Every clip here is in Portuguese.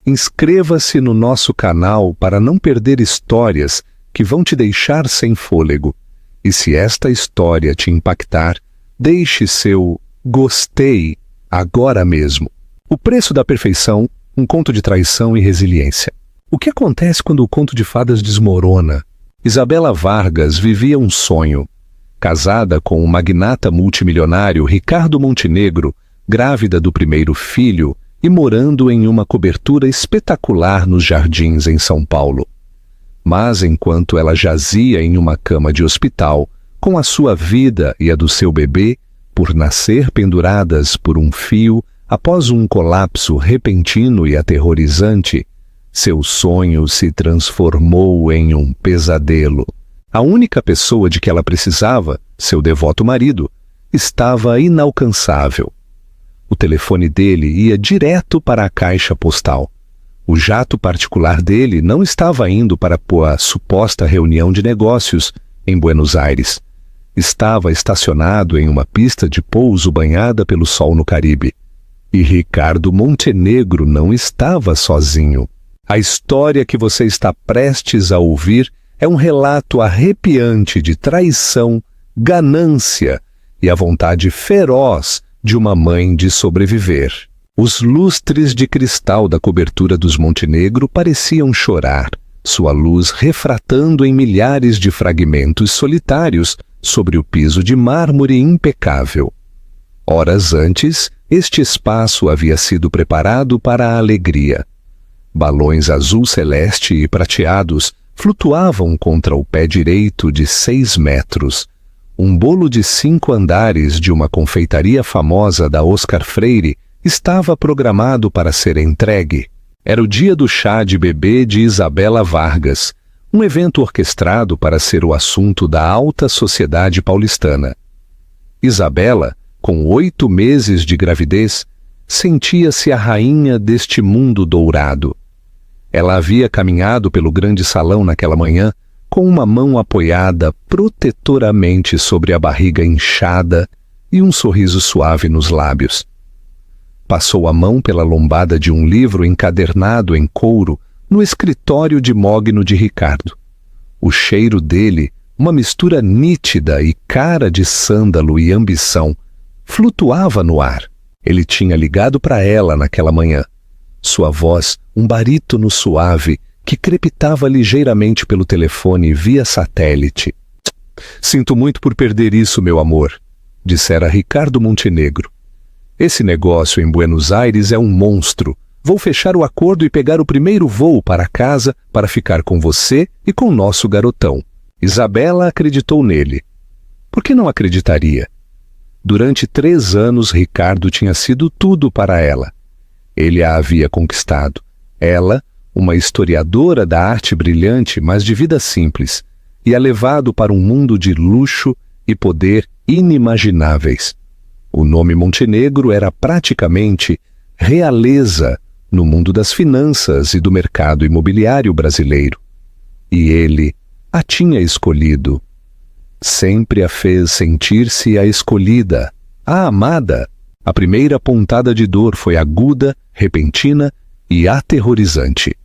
Inscreva-se no nosso canal para não perder histórias que vão te deixar sem fôlego. E se esta história te impactar, deixe seu gostei agora mesmo. O Preço da Perfeição, um conto de traição e resiliência. O que acontece quando o conto de fadas desmorona? Isabela Vargas vivia um sonho. Casada com o magnata multimilionário Ricardo Montenegro, grávida do primeiro filho e morando em uma cobertura espetacular nos Jardins, em São Paulo. Mas enquanto ela jazia em uma cama de hospital, com a sua vida e a do seu bebê, por nascer penduradas por um fio após um colapso repentino e aterrorizante, seu sonho se transformou em um pesadelo. A única pessoa de que ela precisava, seu devoto marido, estava inalcançável. O telefone dele ia direto para a caixa postal. O jato particular dele não estava indo para a suposta reunião de negócios em Buenos Aires. Estava estacionado em uma pista de pouso banhada pelo sol no Caribe. E Ricardo Montenegro não estava sozinho. A história que você está prestes a ouvir é um relato arrepiante de traição, ganância e a vontade feroz de uma mãe de sobreviver. Os lustres de cristal da cobertura dos Montenegro pareciam chorar, sua luz refratando em milhares de fragmentos solitários sobre o piso de mármore impecável. Horas antes, este espaço havia sido preparado para a alegria. Balões azul celeste e prateados flutuavam contra o pé direito de 6 metros. Um bolo de 5 andares de uma confeitaria famosa da Oscar Freire estava programado para ser entregue. Era o dia do chá de bebê de Isabela Vargas, um evento orquestrado para ser o assunto da alta sociedade paulistana. Isabela, com 8 meses de gravidez, sentia-se a rainha deste mundo dourado. Ela havia caminhado pelo grande salão naquela manhã, com uma mão apoiada protetoramente sobre a barriga inchada e um sorriso suave nos lábios. Passou a mão pela lombada de um livro encadernado em couro no escritório de mogno de Ricardo. O cheiro dele, uma mistura nítida e cara de sândalo e ambição, flutuava no ar. Ele tinha ligado para ela naquela manhã. Sua voz, um barítono suave, que crepitava ligeiramente pelo telefone via satélite. Sinto muito por perder isso, meu amor, dissera Ricardo Montenegro. Esse negócio em Buenos Aires é um monstro. Vou fechar o acordo e pegar o primeiro voo para casa para ficar com você e com nosso garotão. Isabela acreditou nele. Por que não acreditaria? Durante 3 anos, Ricardo tinha sido tudo para ela. Ele a havia conquistado. Ela, uma historiadora da arte brilhante, mas de vida simples, e a levado para um mundo de luxo e poder inimagináveis. O nome Montenegro era praticamente realeza no mundo das finanças e do mercado imobiliário brasileiro. E ele a tinha escolhido. Sempre a fez sentir-se a escolhida, a amada. A primeira pontada de dor foi aguda, repentina e aterrorizante.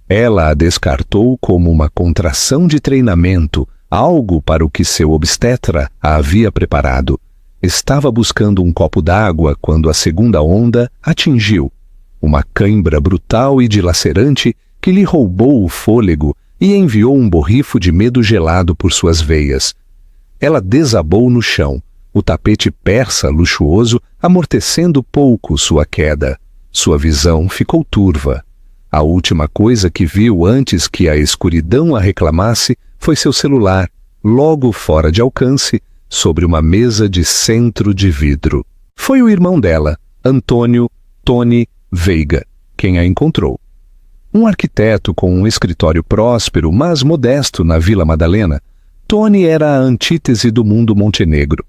Ela a descartou como uma contração de treinamento, algo para o que seu obstetra a havia preparado. Estava buscando um copo d'água quando a segunda onda atingiu. Uma cãibra brutal e dilacerante que lhe roubou o fôlego e enviou um borrifo de medo gelado por suas veias. Ela desabou no chão, o tapete persa luxuoso amortecendo pouco sua queda. Sua visão ficou turva. A última coisa que viu antes que a escuridão a reclamasse foi seu celular, logo fora de alcance, sobre uma mesa de centro de vidro. Foi o irmão dela, Antônio Tony Veiga, quem a encontrou. Um arquiteto com um escritório próspero, mas modesto na Vila Madalena, Tony era a antítese do mundo Montenegro.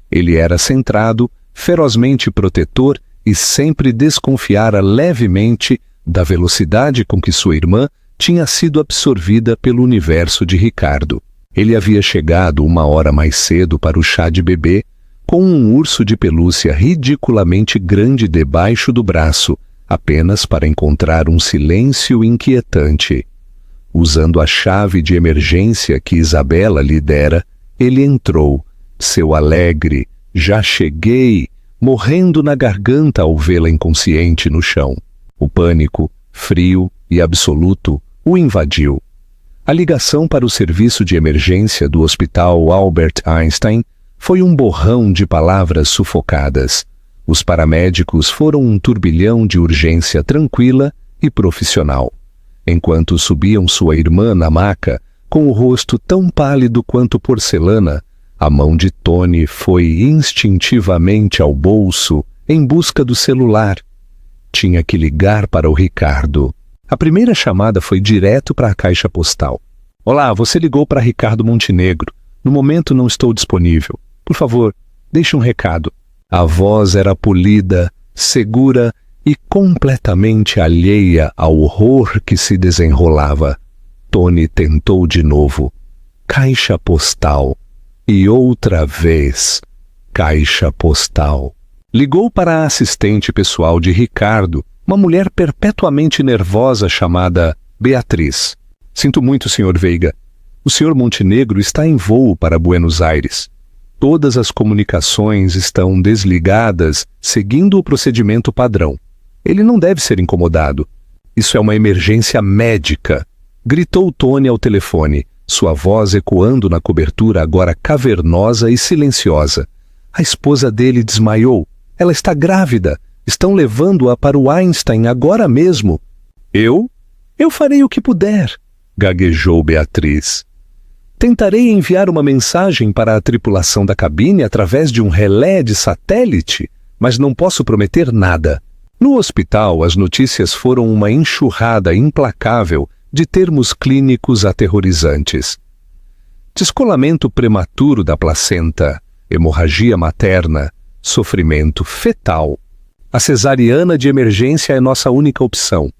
Ele era centrado, ferozmente protetor e sempre desconfiara levemente da velocidade com que sua irmã tinha sido absorvida pelo universo de Ricardo. Ele havia chegado 1 hora mais cedo para o chá de bebê, com um urso de pelúcia ridiculamente grande debaixo do braço, apenas para encontrar um silêncio inquietante. Usando a chave de emergência que Isabela lhe dera, ele entrou, seu alegre, já cheguei, morrendo na garganta ao vê-la inconsciente no chão. O pânico, frio e absoluto, o invadiu. A ligação para o serviço de emergência do Hospital Albert Einstein foi um borrão de palavras sufocadas. Os paramédicos foram um turbilhão de urgência tranquila e profissional. Enquanto subiam sua irmã na maca, com o rosto tão pálido quanto porcelana, a mão de Tony foi instintivamente ao bolso em busca do celular. Tinha que ligar para o Ricardo. A primeira chamada foi direto para a caixa postal. Olá, você ligou para Ricardo Montenegro. No momento não estou disponível. Por favor, deixe um recado. A voz era polida, segura e completamente alheia ao horror que se desenrolava. Tony tentou de novo. Caixa postal. E outra vez. Caixa postal. Ligou para a assistente pessoal de Ricardo, uma mulher perpetuamente nervosa chamada Beatriz. Sinto muito, Sr. Veiga. O Sr. Montenegro está em voo para Buenos Aires. Todas as comunicações estão desligadas, seguindo o procedimento padrão. Ele não deve ser incomodado. Isso é uma emergência médica, gritou Tony ao telefone, sua voz ecoando na cobertura agora cavernosa e silenciosa. A esposa dele desmaiou. Ela está grávida. Estão levando-a para o Einstein agora mesmo. Eu farei o que puder, gaguejou Beatriz. Tentarei enviar uma mensagem para a tripulação da cabine através de um relé de satélite, mas não posso prometer nada. No hospital, as notícias foram uma enxurrada implacável de termos clínicos aterrorizantes. Descolamento prematuro da placenta, hemorragia materna, sofrimento fetal. A cesariana de emergência é nossa única opção.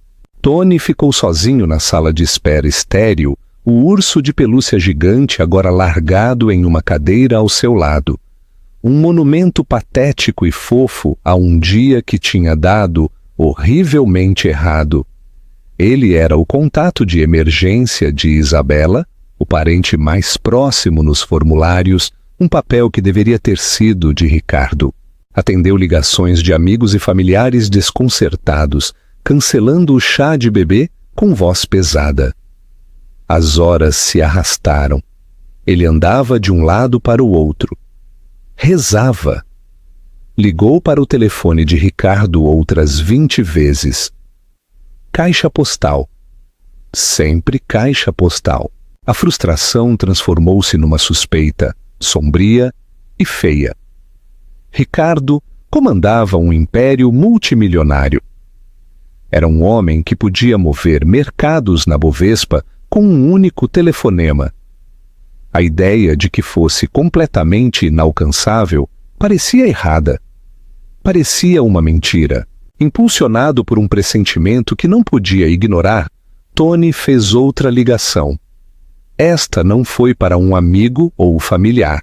Tony ficou sozinho na sala de espera estéril, o urso de pelúcia gigante agora largado em uma cadeira ao seu lado. Um monumento patético e fofo a um dia que tinha dado horrivelmente errado. Ele era o contato de emergência de Isabela, o parente mais próximo nos formulários, um papel que deveria ter sido de Ricardo. Atendeu ligações de amigos e familiares desconcertados, cancelando o chá de bebê com voz pesada. As horas se arrastaram. Ele andava de um lado para o outro. Rezava. Ligou para o telefone de Ricardo outras 20 vezes. Caixa postal. Sempre caixa postal. A frustração transformou-se numa suspeita, sombria e feia. Ricardo comandava um império multimilionário. Era um homem que podia mover mercados na Bovespa com um único telefonema. A ideia de que fosse completamente inalcançável parecia errada. Parecia uma mentira. Impulsionado por um pressentimento que não podia ignorar, Tony fez outra ligação. Esta não foi para um amigo ou familiar.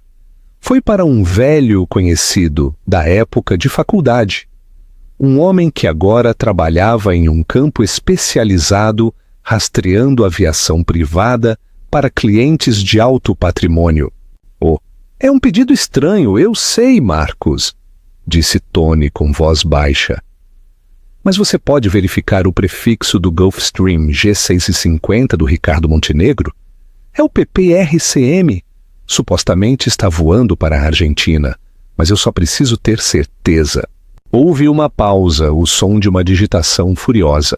Foi para um velho conhecido da época de faculdade. Um homem que agora trabalhava em um campo especializado rastreando aviação privada para clientes de alto patrimônio. Oh, é um pedido estranho, eu sei, Marcos, disse Tony com voz baixa. Mas você pode verificar o prefixo do Gulfstream G650 do Ricardo Montenegro? É o PPRCM. Supostamente está voando para a Argentina, mas eu só preciso ter certeza. Houve uma pausa, o som de uma digitação furiosa.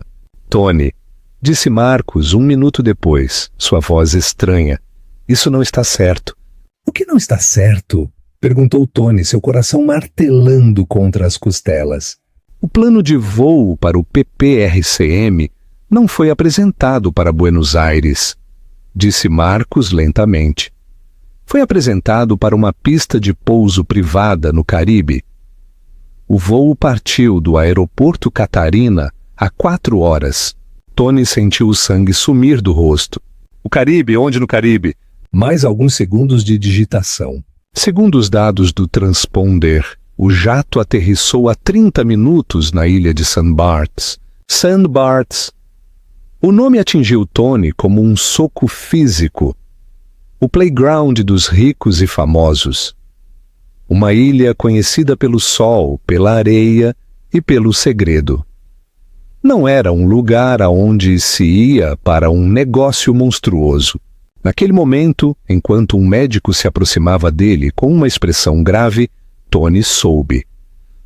Tony, disse Marcos 1 minuto depois, sua voz estranha. Isso não está certo. O que não está certo? Perguntou Tony, seu coração martelando contra as costelas. O plano de voo para o PPRCM não foi apresentado para Buenos Aires, disse Marcos lentamente. Foi apresentado para uma pista de pouso privada no Caribe. O voo partiu do aeroporto Catarina há 4 horas. Tony sentiu o sangue sumir do rosto. O Caribe? Onde no Caribe? Mais alguns segundos de digitação. Segundo os dados do transponder, o jato aterrissou há 30 minutos na ilha de St. Barts. St. Barts. O nome atingiu Tony como um soco físico. O playground dos ricos e famosos. Uma ilha conhecida pelo sol, pela areia e pelo segredo. Não era um lugar aonde se ia para um negócio monstruoso. Naquele momento, enquanto um médico se aproximava dele com uma expressão grave, Tony soube.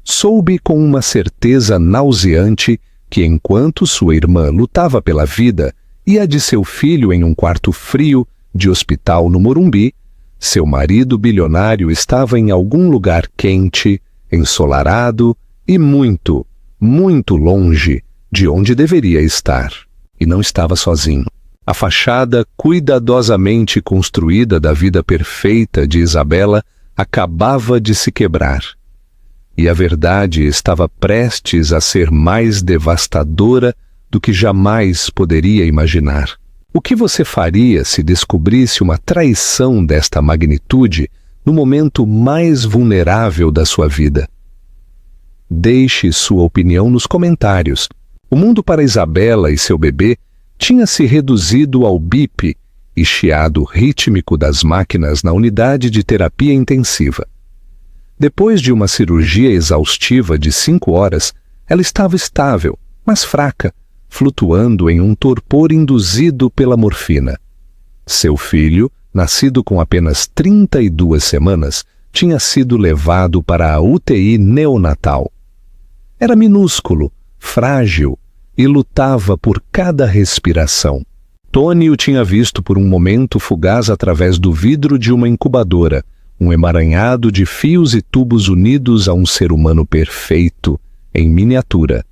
Soube com uma certeza nauseante que, enquanto sua irmã lutava pela vida e a de seu filho em um quarto frio de hospital no Morumbi, seu marido bilionário estava em algum lugar quente, ensolarado e muito, muito longe de onde deveria estar. E não estava sozinho. A fachada cuidadosamente construída da vida perfeita de Isabela acabava de se quebrar. E a verdade estava prestes a ser mais devastadora do que jamais poderia imaginar. O que você faria se descobrisse uma traição desta magnitude no momento mais vulnerável da sua vida? Deixe sua opinião nos comentários. O mundo para Isabela e seu bebê tinha se reduzido ao bip e chiado rítmico das máquinas na unidade de terapia intensiva. Depois de uma cirurgia exaustiva de 5 horas, ela estava estável, mas fraca, flutuando em um torpor induzido pela morfina. Seu filho, nascido com apenas 32 semanas, tinha sido levado para a UTI neonatal. Era minúsculo, frágil e lutava por cada respiração. Tony o tinha visto por um momento fugaz através do vidro de uma incubadora, um emaranhado de fios e tubos unidos a um ser humano perfeito, em miniatura.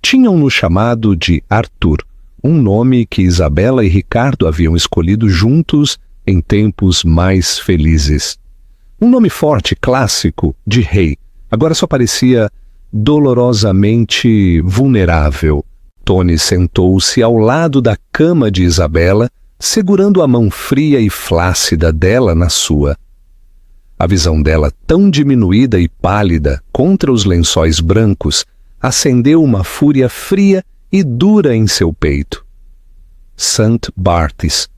Tinham-no chamado de Arthur, um nome que Isabela e Ricardo haviam escolhido juntos em tempos mais felizes. Um nome forte, clássico, de rei, agora só parecia dolorosamente vulnerável. Tony sentou-se ao lado da cama de Isabela, segurando a mão fria e flácida dela na sua. A visão dela, tão diminuída e pálida contra os lençóis brancos, acendeu uma fúria fria e dura em seu peito. St. Barts.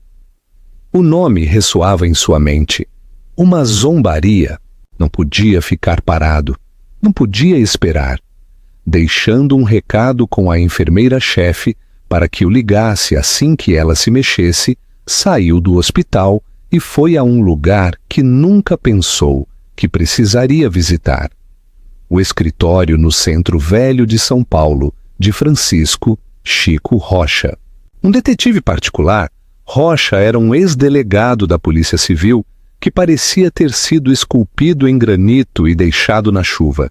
O nome ressoava em sua mente. Uma zombaria. Não podia ficar parado. Não podia esperar. Deixando um recado com a enfermeira-chefe para que o ligasse assim que ela se mexesse, saiu do hospital e foi a um lugar que nunca pensou que precisaria visitar. O escritório no Centro Velho de São Paulo, de Francisco Chico Rocha. Um detetive particular, Rocha era um ex-delegado da Polícia Civil que parecia ter sido esculpido em granito e deixado na chuva.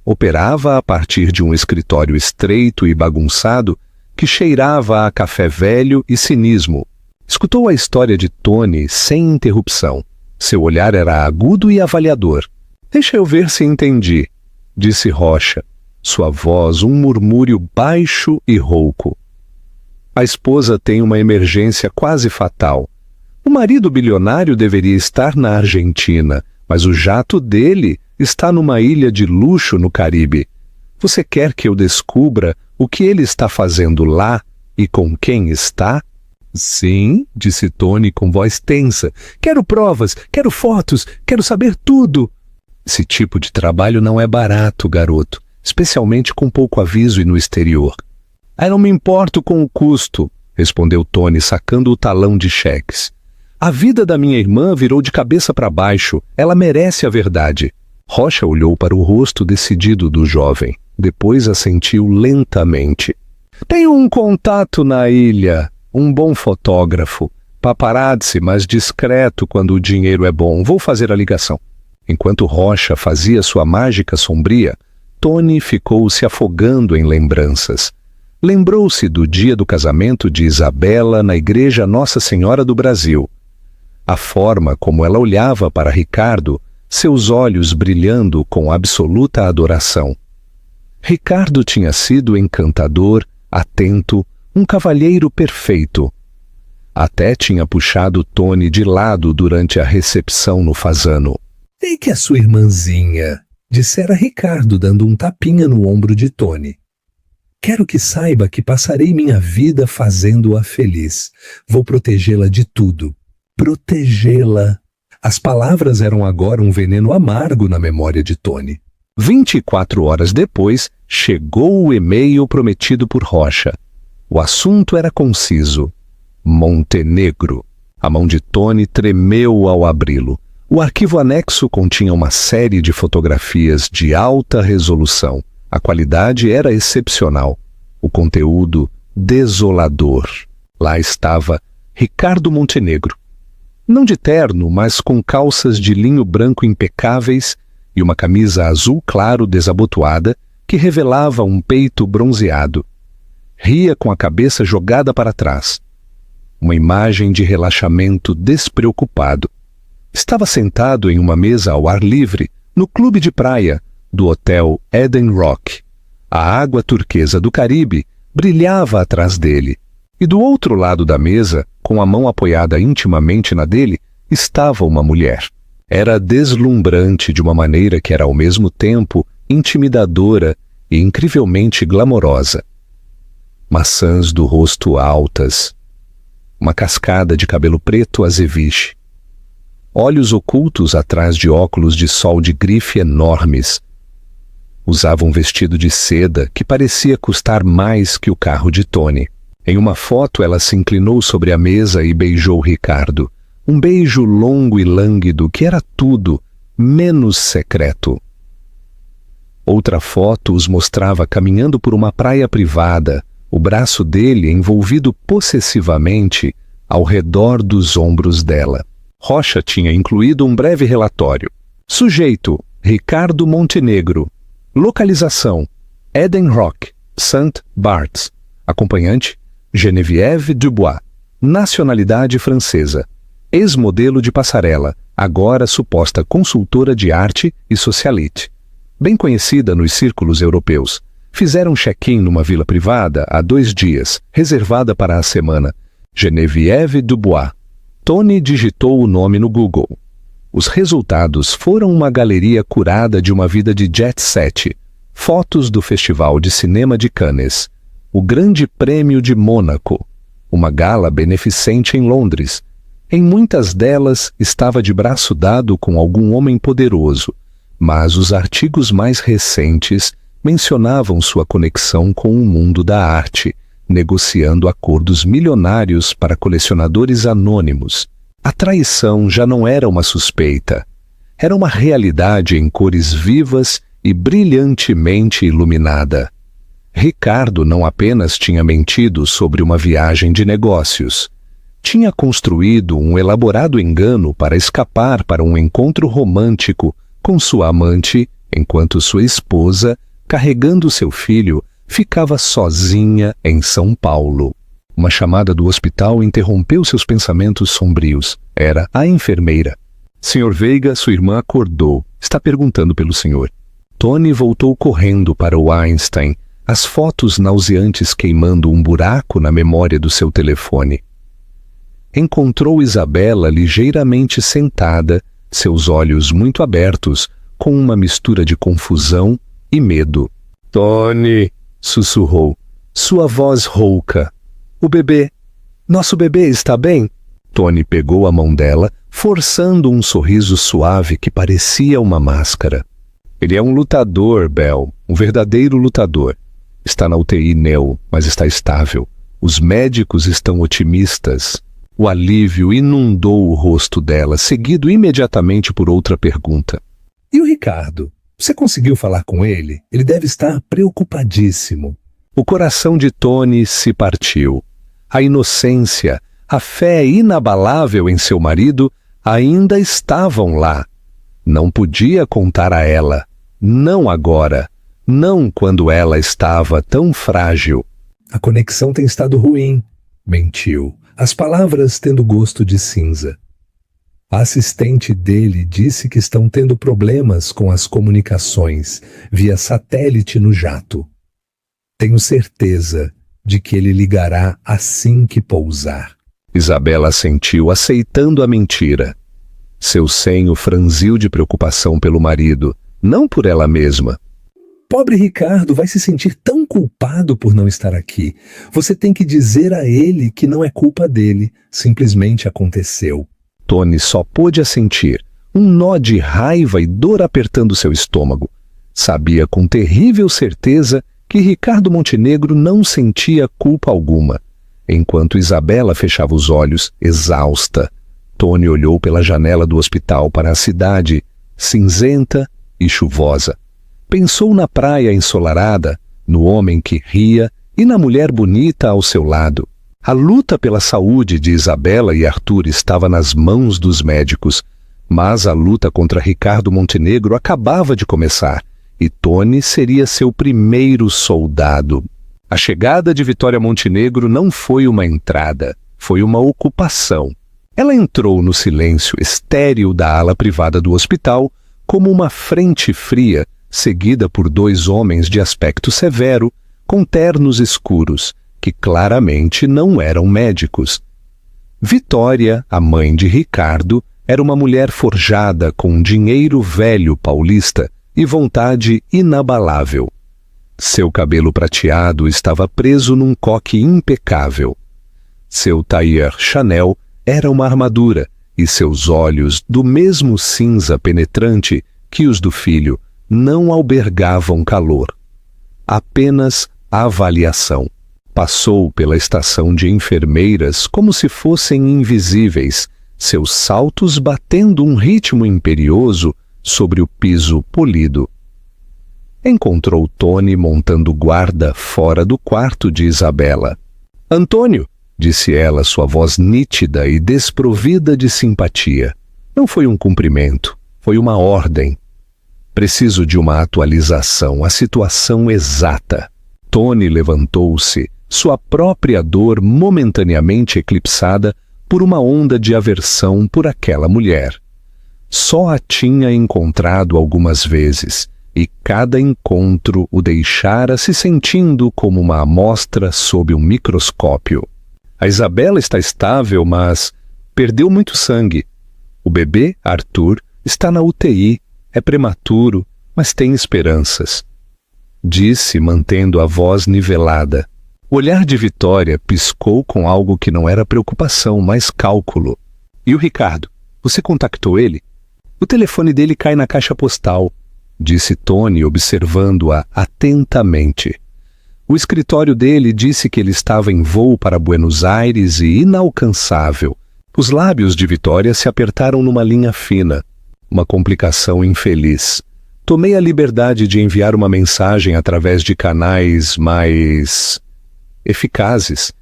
Operava a partir de um escritório estreito e bagunçado que cheirava a café velho e cinismo. Escutou a história de Tony sem interrupção. Seu olhar era agudo e avaliador. «Deixa eu ver se entendi», disse Rocha, sua voz um murmúrio baixo e rouco. A esposa tem uma emergência quase fatal. O marido bilionário deveria estar na Argentina, mas o jato dele está numa ilha de luxo no Caribe. Você quer que eu descubra o que ele está fazendo lá e com quem está? Sim, disse Tony com voz tensa. Quero provas, quero fotos, quero saber tudo. Esse tipo de trabalho não é barato, garoto, especialmente com pouco aviso e no exterior. Eu não me importo com o custo, respondeu Tony, sacando o talão de cheques. A vida da minha irmã virou de cabeça para baixo. Ela merece a verdade. Rocha olhou para o rosto decidido do jovem. Depois assentiu lentamente. Tenho um contato na ilha, um bom fotógrafo. Paparazzi, mas discreto quando o dinheiro é bom. Vou fazer a ligação. Enquanto Rocha fazia sua mágica sombria, Tony ficou se afogando em lembranças. Lembrou-se do dia do casamento de Isabela na igreja Nossa Senhora do Brasil. A forma como ela olhava para Ricardo, seus olhos brilhando com absoluta adoração. Ricardo tinha sido encantador, atento, um cavalheiro perfeito. Até tinha puxado Tony de lado durante a recepção no Fasano. Ei que a sua irmãzinha, dissera Ricardo, dando um tapinha no ombro de Tony. Quero que saiba que passarei minha vida fazendo-a feliz. Vou protegê-la de tudo. Protegê-la. As palavras eram agora um veneno amargo na memória de Tony. 24 horas depois, chegou o e-mail prometido por Rocha. O assunto era conciso. Montenegro. A mão de Tony tremeu ao abri-lo. O arquivo anexo continha uma série de fotografias de alta resolução. A qualidade era excepcional. O conteúdo, desolador. Lá estava Ricardo Montenegro. Não de terno, mas com calças de linho branco impecáveis e uma camisa azul claro desabotoada que revelava um peito bronzeado. Ria com a cabeça jogada para trás. Uma imagem de relaxamento despreocupado. Estava sentado em uma mesa ao ar livre, no clube de praia do hotel Eden Rock. A água turquesa do Caribe brilhava atrás dele, e do outro lado da mesa, com a mão apoiada intimamente na dele, estava uma mulher. Era deslumbrante de uma maneira que era ao mesmo tempo intimidadora e incrivelmente glamourosa. Maçãs do rosto altas, uma cascada de cabelo preto azeviche, olhos ocultos atrás de óculos de sol de grife enormes. Usava um vestido de seda que parecia custar mais que o carro de Tony. Em uma foto, ela se inclinou sobre a mesa e beijou Ricardo. Um beijo longo e lânguido que era tudo, menos secreto. Outra foto os mostrava caminhando por uma praia privada, o braço dele envolvido possessivamente ao redor dos ombros dela. Rocha tinha incluído um breve relatório. Sujeito, Ricardo Montenegro. Localização, Eden Rock, St. Barts. Acompanhante, Geneviève Dubois. Nacionalidade francesa. Ex-modelo de passarela, agora suposta consultora de arte e socialite. Bem conhecida nos círculos europeus. Fizeram check-in numa vila privada há 2 dias, reservada para a semana. Geneviève Dubois. Tony digitou o nome no Google. Os resultados foram uma galeria curada de uma vida de jet set, fotos do Festival de Cinema de Cannes, o Grande Prêmio de Mônaco, uma gala beneficente em Londres. Em muitas delas estava de braço dado com algum homem poderoso, mas os artigos mais recentes mencionavam sua conexão com o mundo da arte, negociando acordos milionários para colecionadores anônimos. A traição já não era uma suspeita. Era uma realidade em cores vivas e brilhantemente iluminada. Ricardo não apenas tinha mentido sobre uma viagem de negócios. Tinha construído um elaborado engano para escapar para um encontro romântico com sua amante, enquanto sua esposa, carregando seu filho, ficava sozinha em São Paulo. Uma chamada do hospital interrompeu seus pensamentos sombrios. Era a enfermeira. Sr. Veiga, sua irmã acordou. Está perguntando pelo senhor. Tony voltou correndo para o Einstein, as fotos nauseantes queimando um buraco na memória do seu telefone. Encontrou Isabela ligeiramente sentada, seus olhos muito abertos, com uma mistura de confusão e medo. Tony! Sussurrou. Sua voz rouca. O bebê. Nosso bebê está bem? Tony pegou a mão dela, forçando um sorriso suave que parecia uma máscara. Ele é um lutador, Bel, um verdadeiro lutador. Está na UTI neo, mas está estável. Os médicos estão otimistas. O alívio inundou o rosto dela, seguido imediatamente por outra pergunta. E o Ricardo? Você conseguiu falar com ele? Ele deve estar preocupadíssimo. O coração de Tony se partiu. A inocência, a fé inabalável em seu marido ainda estavam lá. Não podia contar a ela. Não agora. Não quando ela estava tão frágil. A conexão tem estado ruim, mentiu, as palavras tendo gosto de cinza. A assistente dele disse que estão tendo problemas com as comunicações via satélite no jato. Tenho certeza de que ele ligará assim que pousar. Isabela assentiu, aceitando a mentira. Seu senho franziu de preocupação pelo marido, não por ela mesma. Pobre Ricardo vai se sentir tão culpado por não estar aqui. Você tem que dizer a ele que não é culpa dele, simplesmente aconteceu. Tony só pôde assentir, um nó de raiva e dor apertando seu estômago. Sabia com terrível certeza que Ricardo Montenegro não sentia culpa alguma. Enquanto Isabela fechava os olhos, exausta, Tony olhou pela janela do hospital para a cidade, cinzenta e chuvosa. Pensou na praia ensolarada, no homem que ria e na mulher bonita ao seu lado. A luta pela saúde de Isabela e Arthur estava nas mãos dos médicos, mas a luta contra Ricardo Montenegro acabava de começar e Tony seria seu primeiro soldado. A chegada de Vitória Montenegro não foi uma entrada, foi uma ocupação. Ela entrou no silêncio estéril da ala privada do hospital como uma frente fria, seguida por dois homens de aspecto severo, com ternos escuros, que claramente não eram médicos. Vitória, a mãe de Ricardo, era uma mulher forjada com dinheiro velho paulista e vontade inabalável. Seu cabelo prateado estava preso num coque impecável. Seu tailleur Chanel era uma armadura e seus olhos, do mesmo cinza penetrante que os do filho, não albergavam calor. Apenas avaliação. Passou pela estação de enfermeiras como se fossem invisíveis, seus saltos batendo um ritmo imperioso sobre o piso polido. Encontrou Tony montando guarda fora do quarto de Isabela. «Antônio», disse ela, sua voz nítida e desprovida de simpatia. Não foi um cumprimento, foi uma ordem. Preciso de uma atualização, a situação exata. Tony levantou-se, sua própria dor momentaneamente eclipsada por uma onda de aversão por aquela mulher. Só a tinha encontrado algumas vezes, e cada encontro o deixara se sentindo como uma amostra sob um microscópio. A Isabela está estável, mas perdeu muito sangue. O bebê, Arthur, está na UTI. É prematuro, mas tem esperanças. Disse, mantendo a voz nivelada. O olhar de Vitória piscou com algo que não era preocupação, mas cálculo. E o Ricardo? Você contactou ele? O telefone dele cai na caixa postal, disse Tony, observando-a atentamente. O escritório dele disse que ele estava em voo para Buenos Aires e inalcançável. Os lábios de Vitória se apertaram numa linha fina. Uma complicação infeliz. Tomei a liberdade de enviar uma mensagem através de canais mais eficazes.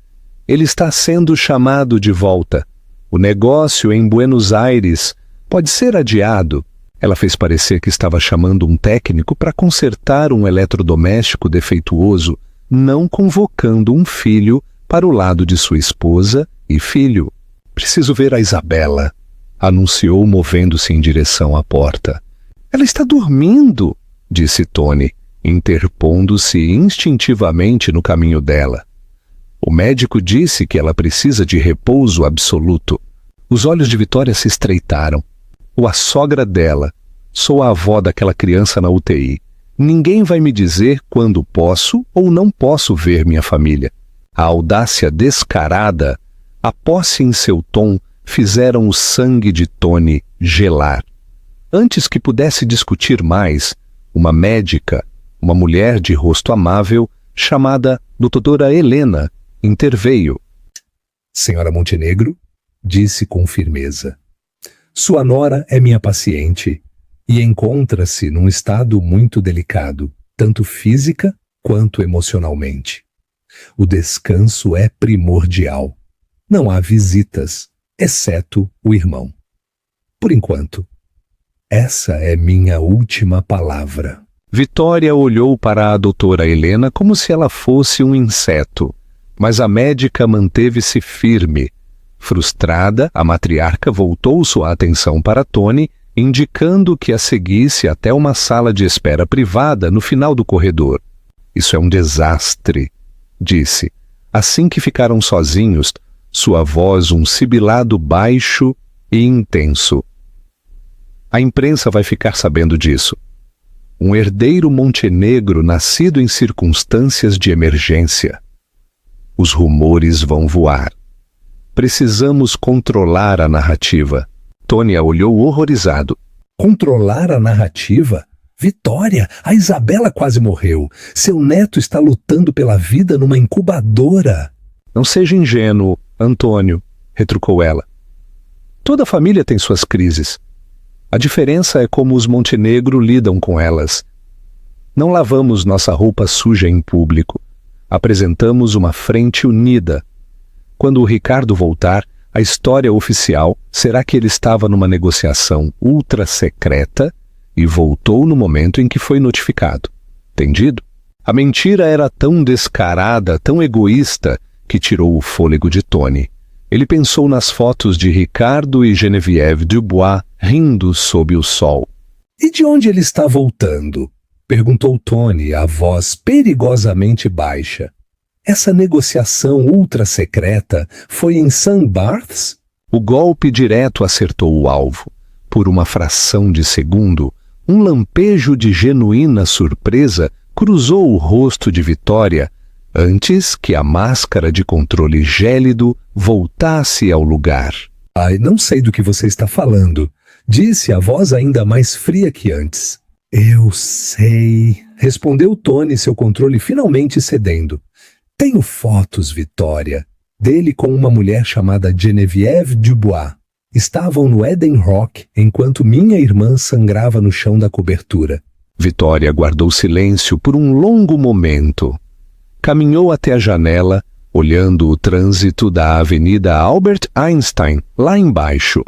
Ele está sendo chamado de volta. O negócio em Buenos Aires pode ser adiado. Ela fez parecer que estava chamando um técnico para consertar um eletrodoméstico defeituoso, não convocando um filho para o lado de sua esposa e filho. Preciso ver a Isabela, anunciou, movendo-se em direção à porta. Ela está dormindo, disse Tony, interpondo-se instintivamente no caminho dela. O médico disse que ela precisa de repouso absoluto. Os olhos de Vitória se estreitaram. Ou a sogra dela. Sou a avó daquela criança na UTI. Ninguém vai me dizer quando posso ou não posso ver minha família. A audácia descarada, a posse em seu tom, fizeram o sangue de Tony gelar. Antes que pudesse discutir mais, uma médica, uma mulher de rosto amável, chamada doutora Helena, interveio. Senhora Montenegro, disse com firmeza, sua nora é minha paciente e encontra-se num estado muito delicado, tanto física quanto emocionalmente. O descanso é primordial. Não há visitas, exceto o irmão. Por enquanto, essa é minha última palavra. Vitória olhou para a doutora Helena como se ela fosse um inseto, mas a médica manteve-se firme. Frustrada, a matriarca voltou sua atenção para Tony, indicando que a seguisse até uma sala de espera privada no final do corredor. Isso é um desastre, disse. Assim que ficaram sozinhos, sua voz um sibilado baixo e intenso. A imprensa vai ficar sabendo disso. um herdeiro montenegro nascido em circunstâncias de emergência. Os rumores vão voar. Precisamos controlar a narrativa. Tony a olhou horrorizado. Controlar a narrativa? Vitória, a Isabela quase morreu. Seu neto está lutando pela vida numa incubadora. Não seja ingênuo, Antônio, retrucou ela. Toda família tem suas crises. A diferença é como os Montenegro lidam com elas. Não lavamos nossa roupa suja em público. Apresentamos uma frente unida. Quando o Ricardo voltar, a história oficial será que ele estava numa negociação ultra secreta e voltou no momento em que foi notificado. Entendido? A mentira era tão descarada, tão egoísta, que tirou o fôlego de Tony. Ele pensou nas fotos de Ricardo e Geneviève Dubois rindo sob o sol. E de onde ele está voltando? Perguntou Tony, a voz perigosamente baixa. Essa negociação ultra secreta foi em St. Barths? O golpe direto acertou o alvo. Por uma fração de segundo, um lampejo de genuína surpresa cruzou o rosto de Vitória antes que a máscara de controle gélido voltasse ao lugar. Ai, não sei do que você está falando, disse a voz ainda mais fria que antes. Eu sei, respondeu Tony, seu controle finalmente cedendo. Tenho fotos, Vitória, dele com uma mulher chamada Geneviève Dubois. Estavam no Eden Rock enquanto minha irmã sangrava no chão da cobertura. Vitória guardou silêncio por um longo momento. Caminhou até a janela, olhando o trânsito da Avenida Albert Einstein, lá embaixo.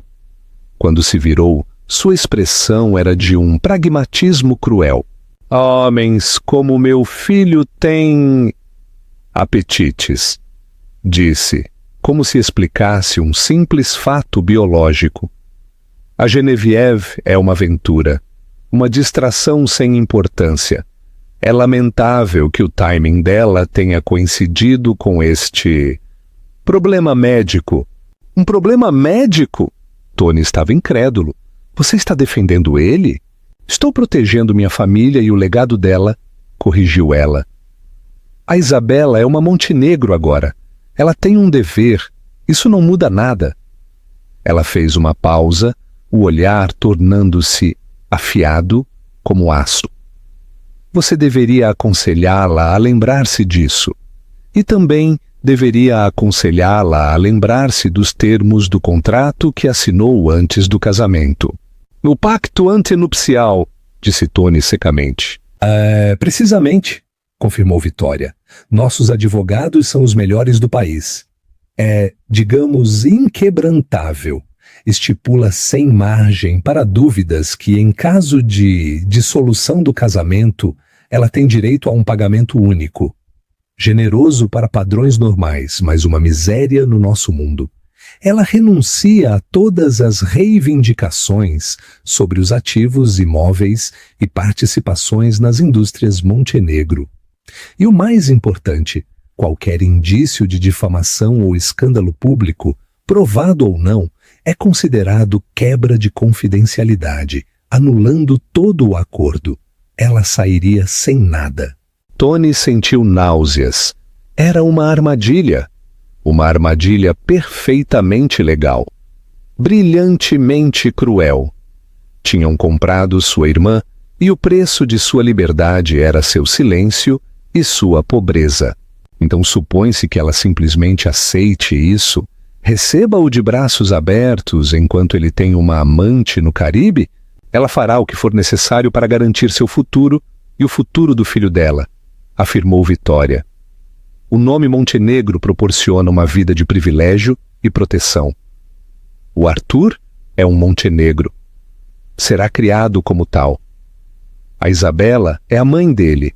Quando se virou, sua expressão era de um pragmatismo cruel. Homens como meu filho têm apetites, disse, como se explicasse um simples fato biológico. A Geneviève é uma aventura, uma distração sem importância. É lamentável que o timing dela tenha coincidido com este problema médico. Um problema médico? Tony estava incrédulo. Você está defendendo ele? Estou protegendo minha família e o legado dela, corrigiu ela. A Isabela é uma Montenegro agora. Ela tem um dever. Isso não muda nada. Ela fez uma pausa, o olhar tornando-se afiado como aço. Você deveria aconselhá-la a lembrar-se disso. E também deveria aconselhá-la a lembrar-se dos termos do contrato que assinou antes do casamento. No pacto antenupcial, disse Tony secamente. Precisamente, confirmou Vitória. Nossos advogados são os melhores do país. É, digamos, inquebrantável. Estipula sem margem para dúvidas que, em caso de dissolução do casamento, ela tem direito a um pagamento único. Generoso para padrões normais, mas uma miséria no nosso mundo. Ela renuncia a todas as reivindicações sobre os ativos imóveis e participações nas indústrias Montenegro. E o mais importante, qualquer indício de difamação ou escândalo público, provado ou não, é considerado quebra de confidencialidade, anulando todo o acordo. Ela sairia sem nada. Tony sentiu náuseas. Era uma armadilha perfeitamente legal, brilhantemente cruel. Tinham comprado sua irmã e o preço de sua liberdade era seu silêncio e sua pobreza. Então supõe-se que ela simplesmente aceite isso, receba-o de braços abertos enquanto ele tem uma amante no Caribe? Ela fará o que for necessário para garantir seu futuro e o futuro do filho dela, afirmou Vitória. O nome Montenegro proporciona uma vida de privilégio e proteção. O Arthur é um Montenegro. Será criado como tal. A Isabela é a mãe dele.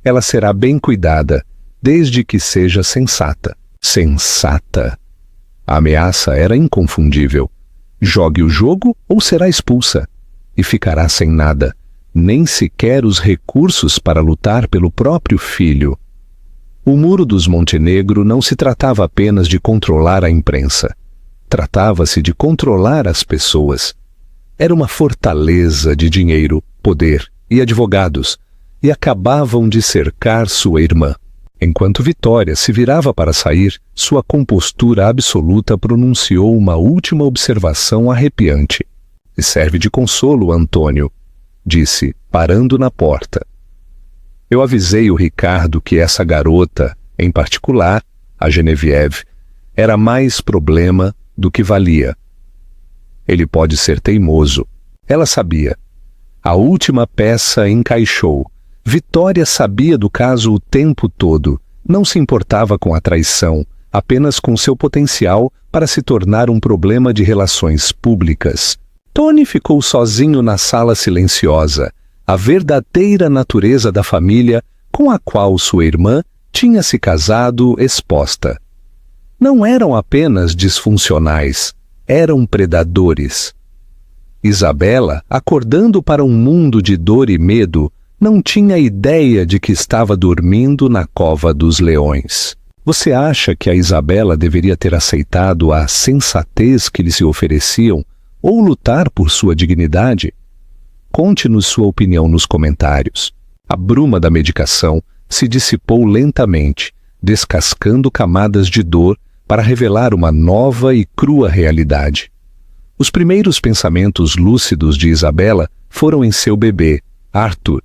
Ela será bem cuidada, desde que seja sensata. Sensata. A ameaça era inconfundível. Jogue o jogo ou será expulsa. E ficará sem nada, nem sequer os recursos para lutar pelo próprio filho. O Muro dos Montenegro não se tratava apenas de controlar a imprensa. Tratava-se de controlar as pessoas. Era uma fortaleza de dinheiro, poder e advogados, e acabavam de cercar sua irmã. Enquanto Vitória se virava para sair, sua compostura absoluta pronunciou uma última observação arrepiante. "E serve de consolo, Antônio", disse, parando na porta. "Eu avisei o Ricardo que essa garota, em particular, a Genevieve, era mais problema do que valia. Ele pode ser teimoso." Ela sabia. A última peça encaixou. Vitória sabia do caso o tempo todo. Não se importava com a traição, apenas com seu potencial para se tornar um problema de relações públicas. Tony ficou sozinho na sala silenciosa, a verdadeira natureza da família com a qual sua irmã tinha se casado exposta. Não eram apenas disfuncionais, eram predadores. Isabela, acordando para um mundo de dor e medo, não tinha ideia de que estava dormindo na cova dos leões. Você acha que a Isabela deveria ter aceitado a sensatez que lhe se ofereciam ou lutar por sua dignidade? Conte-nos sua opinião nos comentários. A bruma da medicação se dissipou lentamente, descascando camadas de dor para revelar uma nova e crua realidade. Os primeiros pensamentos lúcidos de Isabela foram em seu bebê, Arthur.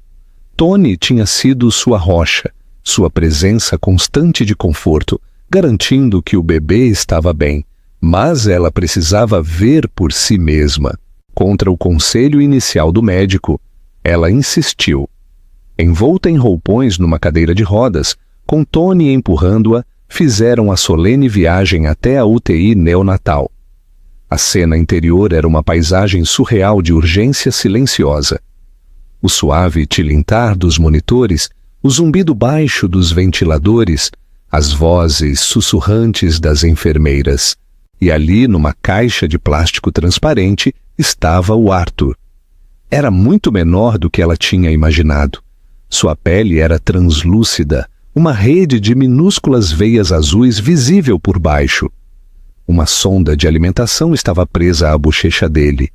Tony tinha sido sua rocha, sua presença constante de conforto, garantindo que o bebê estava bem, mas ela precisava ver por si mesma. Contra o conselho inicial do médico, ela insistiu. Envolta em roupões numa cadeira de rodas, com Tony empurrando-a, fizeram a solene viagem até a UTI neonatal. A cena interior era uma paisagem surreal de urgência silenciosa. O suave tilintar dos monitores, o zumbido baixo dos ventiladores, as vozes sussurrantes das enfermeiras. E ali, numa caixa de plástico transparente, estava o Arthur. Era muito menor do que ela tinha imaginado. Sua pele era translúcida, uma rede de minúsculas veias azuis visível por baixo. Uma sonda de alimentação estava presa à bochecha dele,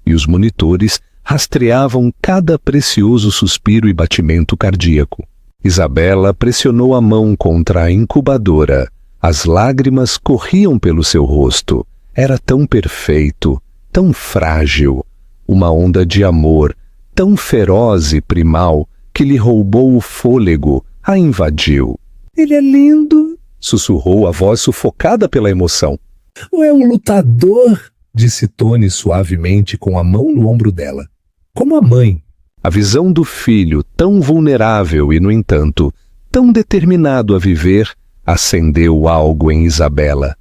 e os monitores rastreavam cada precioso suspiro e batimento cardíaco. Isabela pressionou a mão contra a incubadora. As lágrimas corriam pelo seu rosto. Era tão perfeito, tão frágil. Uma onda de amor, tão feroz e primal, que lhe roubou o fôlego, a invadiu. Ele é lindo, sussurrou a voz sufocada pela emoção. Ou é um lutador? Disse Tony suavemente com a mão no ombro dela. Como a mãe. A visão do filho, tão vulnerável e, no entanto, tão determinado a viver, acendeu algo em Isabela.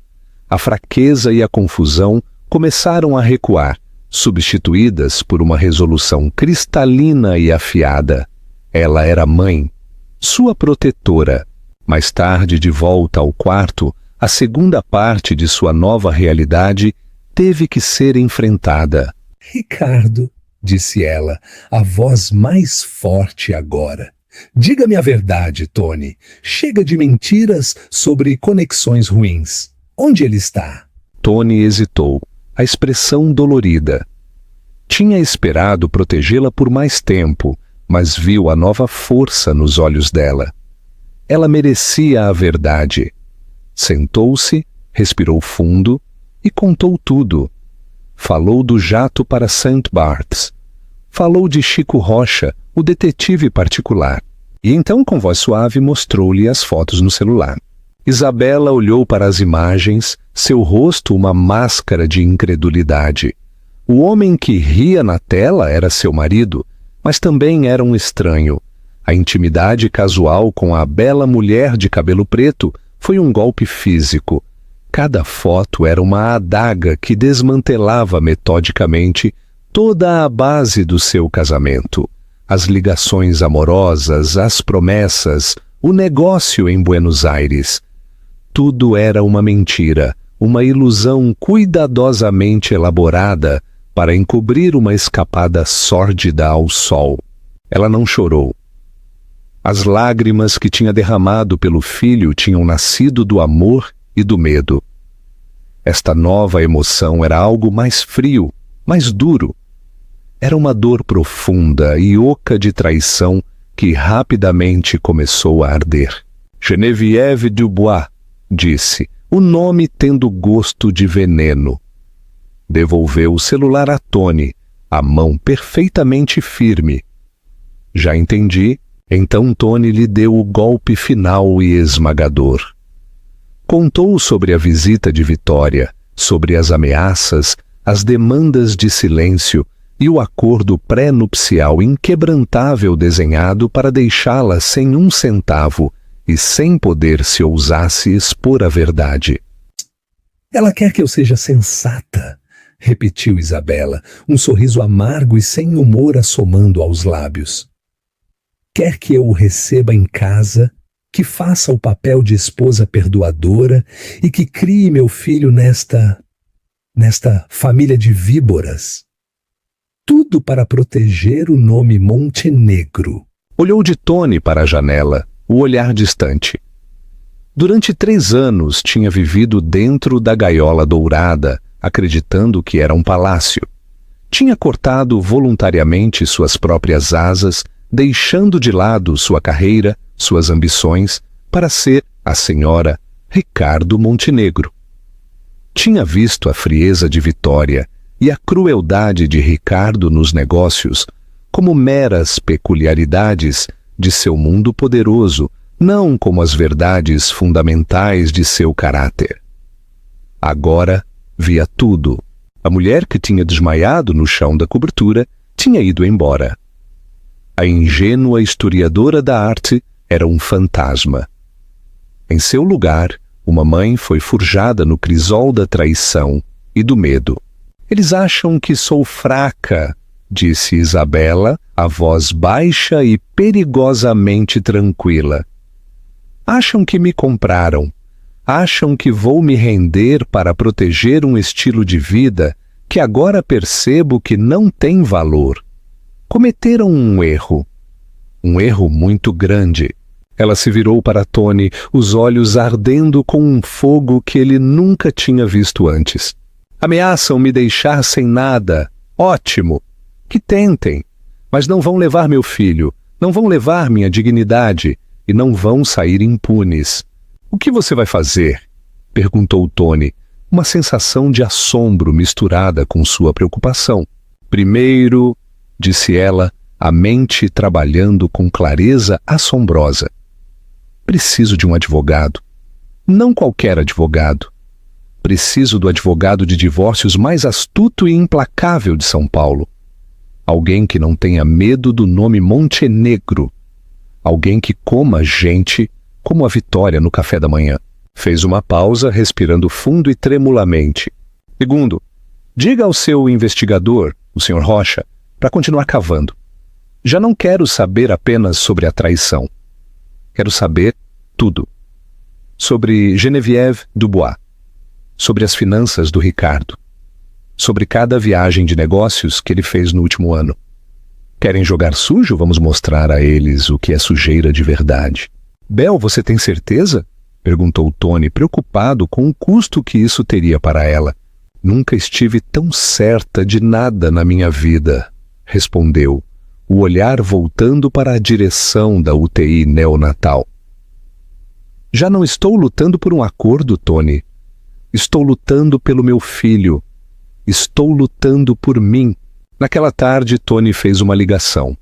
A fraqueza e a confusão começaram a recuar, substituídas por uma resolução cristalina e afiada. Ela era mãe, sua protetora. Mais tarde, de volta ao quarto, a segunda parte de sua nova realidade teve que ser enfrentada. Ricardo, disse ela, a voz mais forte agora. Diga-me a verdade, Tony. Chega de mentiras sobre conexões ruins. Onde ele está? Tony hesitou, a expressão dolorida. Tinha esperado protegê-la por mais tempo, mas viu a nova força nos olhos dela. Ela merecia a verdade. Sentou-se, respirou fundo e contou tudo. Falou do jato para St. Bart's. Falou de Chico Rocha, o detetive particular. E então, com voz suave, mostrou-lhe as fotos no celular. Isabela olhou para as imagens, seu rosto uma máscara de incredulidade. O homem que ria na tela era seu marido, mas também era um estranho. A intimidade casual com a bela mulher de cabelo preto foi um golpe físico. Cada foto era uma adaga que desmantelava metodicamente toda a base do seu casamento. As ligações amorosas, as promessas, o negócio em Buenos Aires. Tudo era uma mentira, uma ilusão cuidadosamente elaborada para encobrir uma escapada sórdida ao sol. Ela não chorou. As lágrimas que tinha derramado pelo filho tinham nascido do amor e do medo. Esta nova emoção era algo mais frio, mais duro. Era uma dor profunda e oca de traição que rapidamente começou a arder. Geneviève Dubois, disse, o nome tendo gosto de veneno. Devolveu o celular a Tony, a mão perfeitamente firme. Já entendi. Então Tony lhe deu o golpe final e esmagador. Contou sobre a visita de Vitória, sobre as ameaças, as demandas de silêncio e o acordo pré-nupcial inquebrantável desenhado para deixá-la sem um centavo e sem poder se ousasse expor a verdade. Ela quer que eu seja sensata, repetiu Isabela, um sorriso amargo e sem humor assomando aos lábios. Quer que eu o receba em casa, que faça o papel de esposa perdoadora e que crie meu filho nesta família de víboras. Tudo para proteger o nome Montenegro. Olhou de Tony para a janela, o olhar distante. Durante 3 anos tinha vivido dentro da gaiola dourada, acreditando que era um palácio. Tinha cortado voluntariamente suas próprias asas, deixando de lado sua carreira, suas ambições, para ser a senhora Ricardo Montenegro. Tinha visto a frieza de Vitória e a crueldade de Ricardo nos negócios como meras peculiaridades de seu mundo poderoso, não como as verdades fundamentais de seu caráter. Agora via tudo. A mulher que tinha desmaiado no chão da cobertura tinha ido embora. A ingênua historiadora da arte era um fantasma. Em seu lugar, uma mãe foi forjada no crisol da traição e do medo. Eles acham que sou fraca, disse Isabela, a voz baixa e perigosamente tranquila. Acham que me compraram. Acham que vou me render para proteger um estilo de vida que agora percebo que não tem valor. Cometeram um erro muito grande. Ela se virou para Tony, os olhos ardendo com um fogo que ele nunca tinha visto antes. Ameaçam me deixar sem nada. Ótimo! Que tentem. Mas não vão levar meu filho, não vão levar minha dignidade e não vão sair impunes. O que você vai fazer? Perguntou Tony, uma sensação de assombro misturada com sua preocupação. Primeiro, disse ela, a mente trabalhando com clareza assombrosa. Preciso de um advogado. Não qualquer advogado. Preciso do advogado de divórcios mais astuto e implacável de São Paulo. Alguém que não tenha medo do nome Montenegro. Alguém que coma gente como a Vitória no café da manhã. Fez uma pausa, respirando fundo e tremulamente. Segundo, diga ao seu investigador, o Sr. Rocha, para continuar cavando. Já não quero saber apenas sobre a traição. Quero saber tudo. Sobre Geneviève Dubois. Sobre as finanças do Ricardo. Sobre cada viagem de negócios que ele fez no último ano. Querem jogar sujo? Vamos mostrar a eles o que é sujeira de verdade. Bel, você tem certeza? Perguntou Tony, preocupado com o custo que isso teria para ela. Nunca estive tão certa de nada na minha vida, respondeu, o olhar voltando para a direção da UTI neonatal. Já não estou lutando por um acordo, Tony. Estou lutando pelo meu filho. Estou lutando por mim. Naquela tarde, Tony fez uma ligação.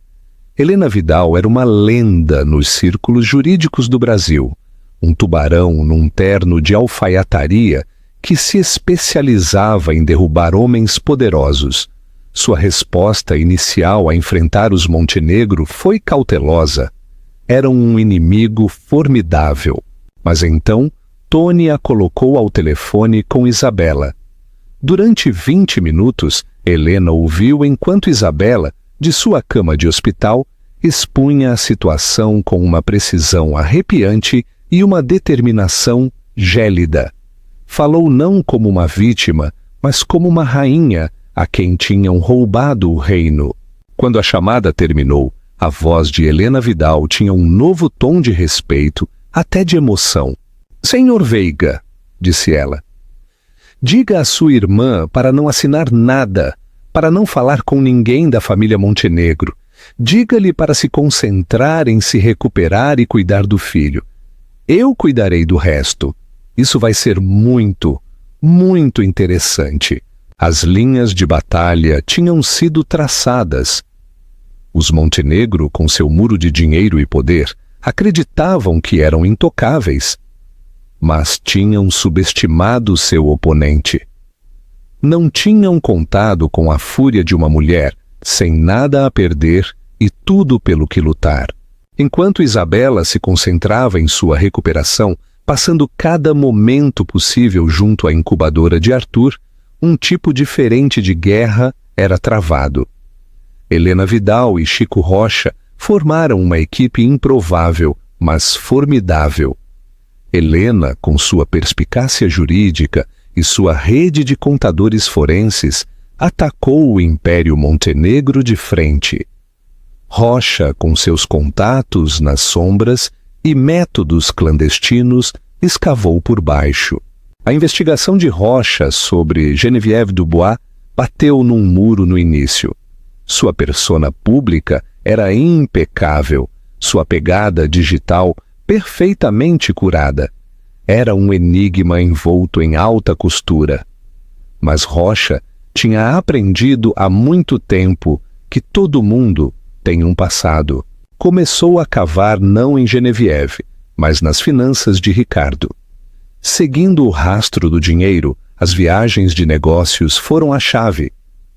Helena Vidal era uma lenda nos círculos jurídicos do Brasil. Um tubarão num terno de alfaiataria que se especializava em derrubar homens poderosos. Sua resposta inicial a enfrentar os Montenegro foi cautelosa. Era um inimigo formidável. Mas então, Tony a colocou ao telefone com Isabela. Durante 20 minutos, Helena ouviu enquanto Isabela, de sua cama de hospital, expunha a situação com uma precisão arrepiante e uma determinação gélida. Falou não como uma vítima, mas como uma rainha a quem tinham roubado o reino. Quando a chamada terminou, a voz de Helena Vidal tinha um novo tom de respeito, até de emoção. Senhor Veiga, disse ela, diga à sua irmã para não assinar nada, para não falar com ninguém da família Montenegro. Diga-lhe para se concentrar em se recuperar e cuidar do filho. Eu cuidarei do resto. Isso vai ser muito, muito interessante. As linhas de batalha tinham sido traçadas. Os Montenegro, com seu muro de dinheiro e poder, acreditavam que eram intocáveis, mas tinham subestimado seu oponente. Não tinham contado com a fúria de uma mulher, sem nada a perder e tudo pelo que lutar. Enquanto Isabela se concentrava em sua recuperação, passando cada momento possível junto à incubadora de Arthur, um tipo diferente de guerra era travado. Helena Vidal e Chico Rocha formaram uma equipe improvável, mas formidável. Helena, com sua perspicácia jurídica e sua rede de contadores forenses, atacou o Império Montenegro de frente. Rocha, com seus contatos nas sombras e métodos clandestinos, escavou por baixo. A investigação de Rocha sobre Geneviève Dubois bateu num muro no início. Sua persona pública era impecável, sua pegada digital perfeitamente curada. Era um enigma envolto em alta costura. Mas Rocha tinha aprendido há muito tempo que todo mundo tem um passado. Começou a cavar não em Geneviève, mas nas finanças de Ricardo. Seguindo o rastro do dinheiro, as viagens de negócios foram a chave.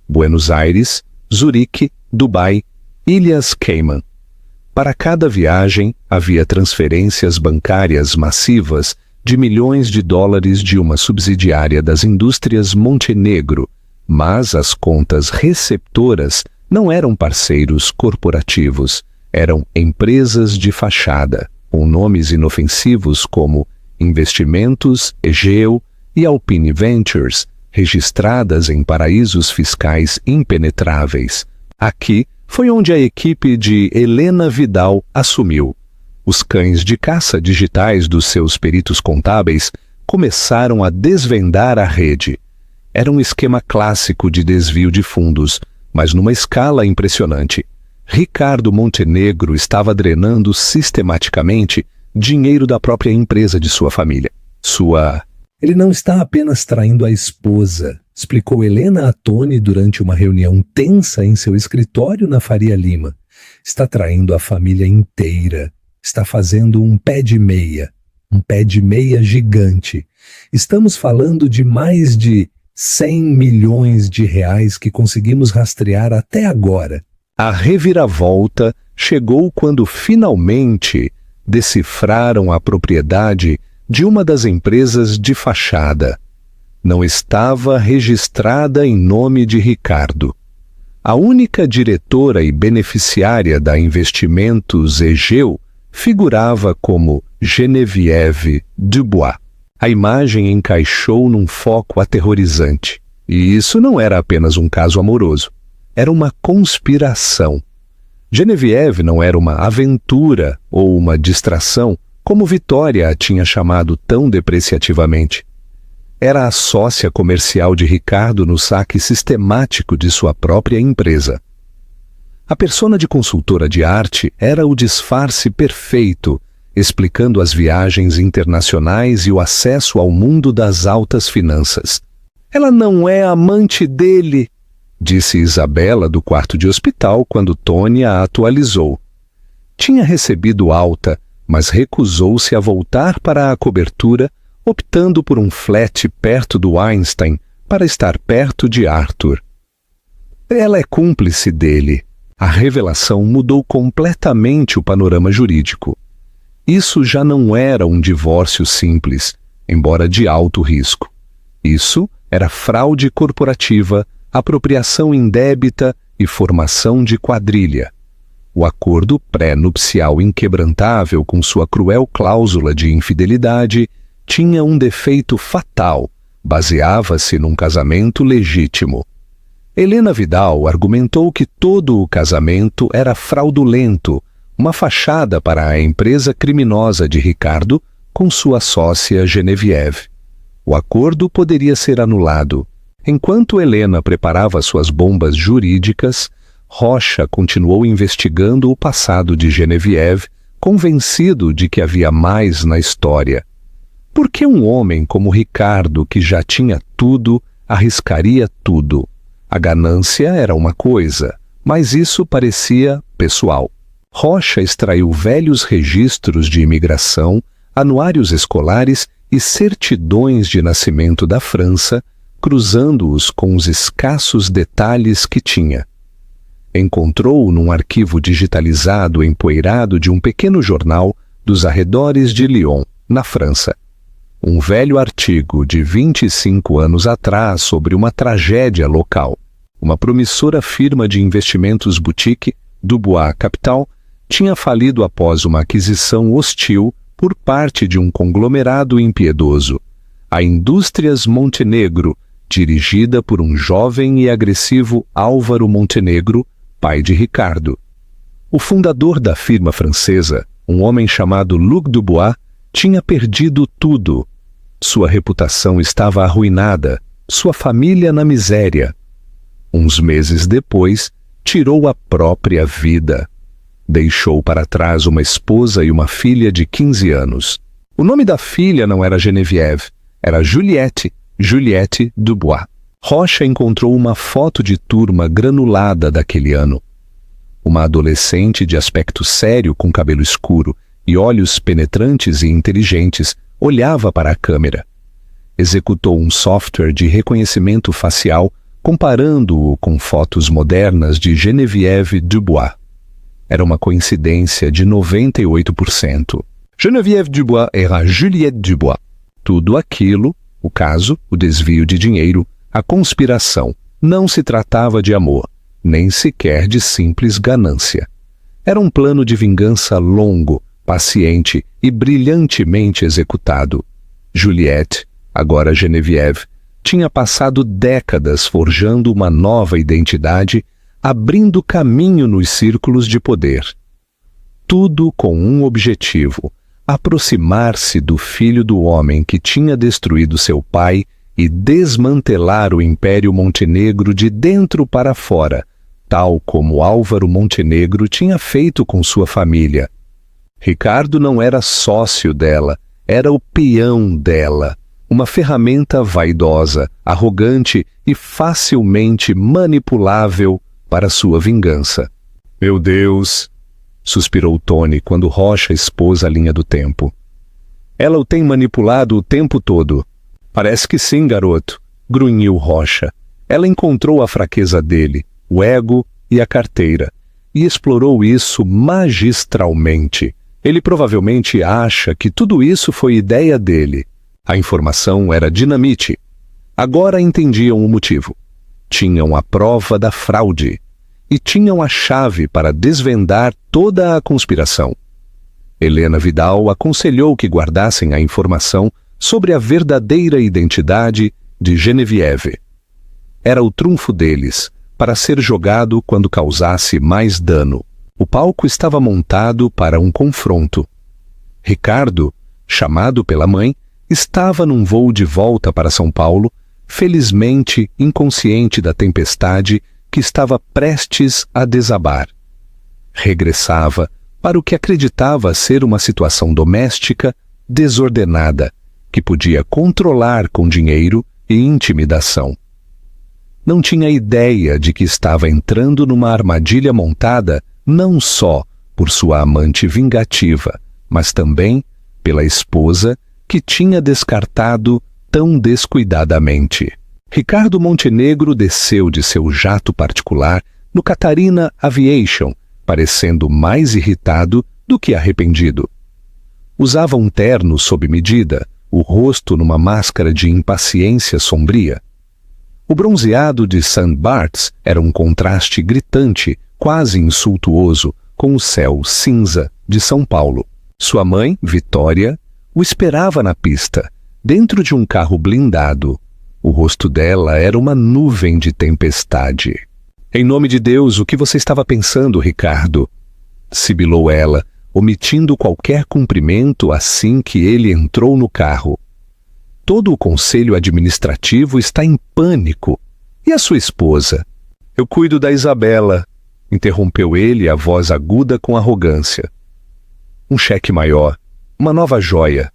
Buenos Aires, Zurique, Dubai, Ilhas Cayman. Para cada viagem, havia transferências bancárias massivas de milhões de dólares de uma subsidiária das indústrias Montenegro, mas as contas receptoras não eram parceiros corporativos, eram empresas de fachada, com nomes inofensivos como Investimentos Egeu e Alpine Ventures, registradas em paraísos fiscais impenetráveis. Aqui foi onde a equipe de Helena Vidal assumiu. Os cães de caça digitais dos seus peritos contábeis começaram a desvendar a rede. Era um esquema clássico de desvio de fundos, mas numa escala impressionante. Ricardo Montenegro estava drenando sistematicamente dinheiro da própria empresa de sua família. Ele não está apenas traindo a esposa, explicou Helena a Tony durante uma reunião tensa em seu escritório na Faria Lima. Está traindo a família inteira. Está fazendo um pé de meia gigante. Estamos falando de mais de 100 milhões de reais que conseguimos rastrear até agora. A reviravolta chegou quando finalmente decifraram a propriedade de uma das empresas de fachada. Não estava registrada em nome de Ricardo. A única diretora e beneficiária da Investimentos Egeu figurava como Geneviève Dubois. A imagem encaixou num foco aterrorizante. E isso não era apenas um caso amoroso. Era uma conspiração. Geneviève não era uma aventura ou uma distração, como Vitória a tinha chamado tão depreciativamente. Era a sócia comercial de Ricardo no saque sistemático de sua própria empresa. A persona de consultora de arte era o disfarce perfeito, explicando as viagens internacionais e o acesso ao mundo das altas finanças. Ela não é amante dele, disse Isabela do quarto de hospital quando Tony a atualizou. Tinha recebido alta, mas recusou-se a voltar para a cobertura, optando por um flat perto do Einstein para estar perto de Arthur. Ela é cúmplice dele. A revelação mudou completamente o panorama jurídico. Isso já não era um divórcio simples, embora de alto risco. Isso era fraude corporativa, apropriação indébita e formação de quadrilha. O acordo pré-nupcial inquebrantável com sua cruel cláusula de infidelidade tinha um defeito fatal, baseava-se num casamento legítimo. Helena Vidal argumentou que todo o casamento era fraudulento, uma fachada para a empresa criminosa de Ricardo com sua sócia Geneviève. O acordo poderia ser anulado, Enquanto Helena preparava suas bombas jurídicas, Rocha continuou investigando o passado de Geneviève, convencido de que havia mais na história. Por que um homem como Ricardo, que já tinha tudo, arriscaria tudo? A ganância era uma coisa, mas isso parecia pessoal. Rocha extraiu velhos registros de imigração, anuários escolares e certidões de nascimento da França, cruzando-os com os escassos detalhes que tinha. Encontrou num arquivo digitalizado empoeirado de um pequeno jornal dos arredores de Lyon, na França, um velho artigo de 25 anos atrás sobre uma tragédia local. Uma promissora firma de investimentos boutique, Dubois Capital, tinha falido após uma aquisição hostil por parte de um conglomerado impiedoso, a Indústrias Montenegro, dirigida por um jovem e agressivo Álvaro Montenegro, pai de Ricardo. O fundador da firma francesa, um homem chamado Luc Dubois, tinha perdido tudo. Sua reputação estava arruinada, sua família na miséria. Uns meses depois, tirou a própria vida. Deixou para trás uma esposa e uma filha de 15 anos. O nome da filha não era Geneviève, era Juliette Dubois. Rocha encontrou uma foto de turma granulada daquele ano. Uma adolescente de aspecto sério com cabelo escuro e olhos penetrantes e inteligentes olhava para a câmera. Executou um software de reconhecimento facial comparando-o com fotos modernas de Geneviève Dubois. Era uma coincidência de 98%. Geneviève Dubois era Juliette Dubois. Tudo aquilo, o caso, o desvio de dinheiro, a conspiração, não se tratava de amor, nem sequer de simples ganância. Era um plano de vingança longo, paciente e brilhantemente executado. Juliette, agora Geneviève, tinha passado décadas forjando uma nova identidade, abrindo caminho nos círculos de poder. Tudo com um objetivo: aproximar-se do filho do homem que tinha destruído seu pai e desmantelar o Império Montenegro de dentro para fora, tal como Álvaro Montenegro tinha feito com sua família. Ricardo não era sócio dela, era o peão dela, uma ferramenta vaidosa, arrogante e facilmente manipulável para sua vingança. Meu Deus, suspirou Tony quando Rocha expôs a linha do tempo. Ela o tem manipulado o tempo todo. Parece que sim, garoto, grunhiu Rocha. Ela encontrou a fraqueza dele, o ego e a carteira, e explorou isso magistralmente. Ele provavelmente acha que tudo isso foi ideia dele. A informação era dinamite. Agora entendiam o motivo. Tinham a prova da fraude e tinham a chave para desvendar toda a conspiração. Helena Vidal aconselhou que guardassem a informação sobre a verdadeira identidade de Geneviève. Era o trunfo deles, para ser jogado quando causasse mais dano. O palco estava montado para um confronto. Ricardo, chamado pela mãe, estava num voo de volta para São Paulo, felizmente inconsciente da tempestade que estava prestes a desabar. Regressava para o que acreditava ser uma situação doméstica desordenada, que podia controlar com dinheiro e intimidação. Não tinha ideia de que estava entrando numa armadilha montada não só por sua amante vingativa, mas também pela esposa que tinha descartado tão descuidadamente. Ricardo Montenegro desceu de seu jato particular no Catarina Aviation, parecendo mais irritado do que arrependido. Usava um terno sob medida, o rosto numa máscara de impaciência sombria. O bronzeado de St. Bart's era um contraste gritante, quase insultuoso, com o céu cinza de São Paulo. Sua mãe, Vitória, o esperava na pista, dentro de um carro blindado. O rosto dela era uma nuvem de tempestade. Em nome de Deus, o que você estava pensando, Ricardo? Sibilou ela, omitindo qualquer cumprimento assim que ele entrou no carro. Todo o conselho administrativo está em pânico. E a sua esposa? Eu cuido da Isabela, interrompeu ele, a voz aguda com arrogância. Um cheque maior, uma nova joia.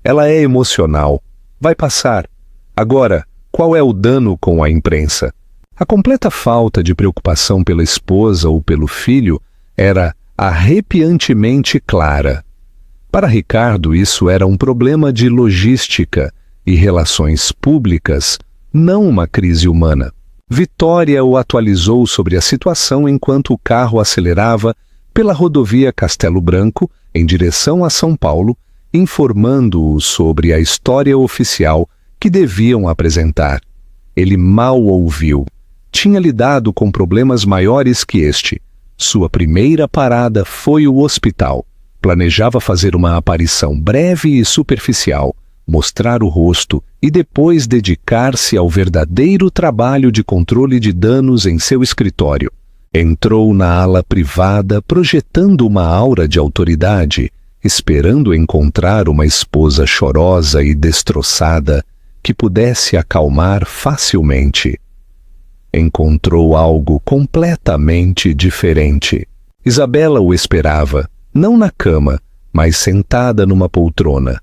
Ela é emocional. Vai passar. Agora, qual é o dano com a imprensa? A completa falta de preocupação pela esposa ou pelo filho era arrepiantemente clara. Para Ricardo, isso era um problema de logística e relações públicas, não uma crise humana. Vitória o atualizou sobre a situação enquanto o carro acelerava pela rodovia Castelo Branco em direção a São Paulo, informando-o sobre a história oficial que deviam apresentar. Ele mal ouviu. Tinha lidado com problemas maiores que este. Sua primeira parada foi o hospital. Planejava fazer uma aparição breve e superficial, mostrar o rosto e depois dedicar-se ao verdadeiro trabalho de controle de danos em seu escritório. Entrou na ala privada projetando uma aura de autoridade, esperando encontrar uma esposa chorosa e destroçada que pudesse acalmar facilmente. Encontrou algo completamente diferente. Isabela o esperava, não na cama, mas sentada numa poltrona.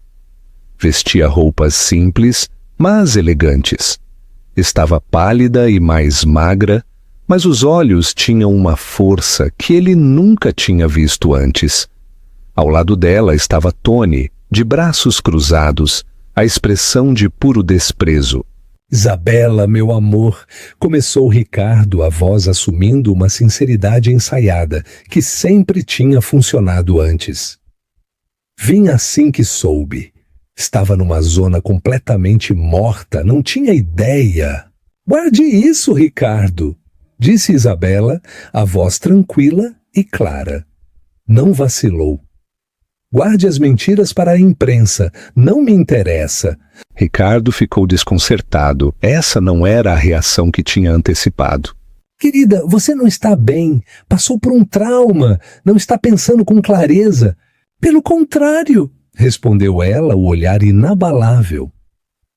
Vestia roupas simples, mas elegantes. Estava pálida e mais magra, mas os olhos tinham uma força que ele nunca tinha visto antes. Ao lado dela estava Tony, de braços cruzados, a expressão de puro desprezo. Isabela, meu amor, começou Ricardo, a voz assumindo uma sinceridade ensaiada, que sempre tinha funcionado antes. Vim assim que soube. Estava numa zona completamente morta, não tinha ideia. Guarde isso, Ricardo, disse Isabela, a voz tranquila e clara. Não vacilou. Guarde as mentiras para a imprensa, não me interessa. Ricardo ficou desconcertado. Essa não era a reação que tinha antecipado. Querida, você não está bem, passou por um trauma, não está pensando com clareza. Pelo contrário, respondeu ela, o olhar inabalável.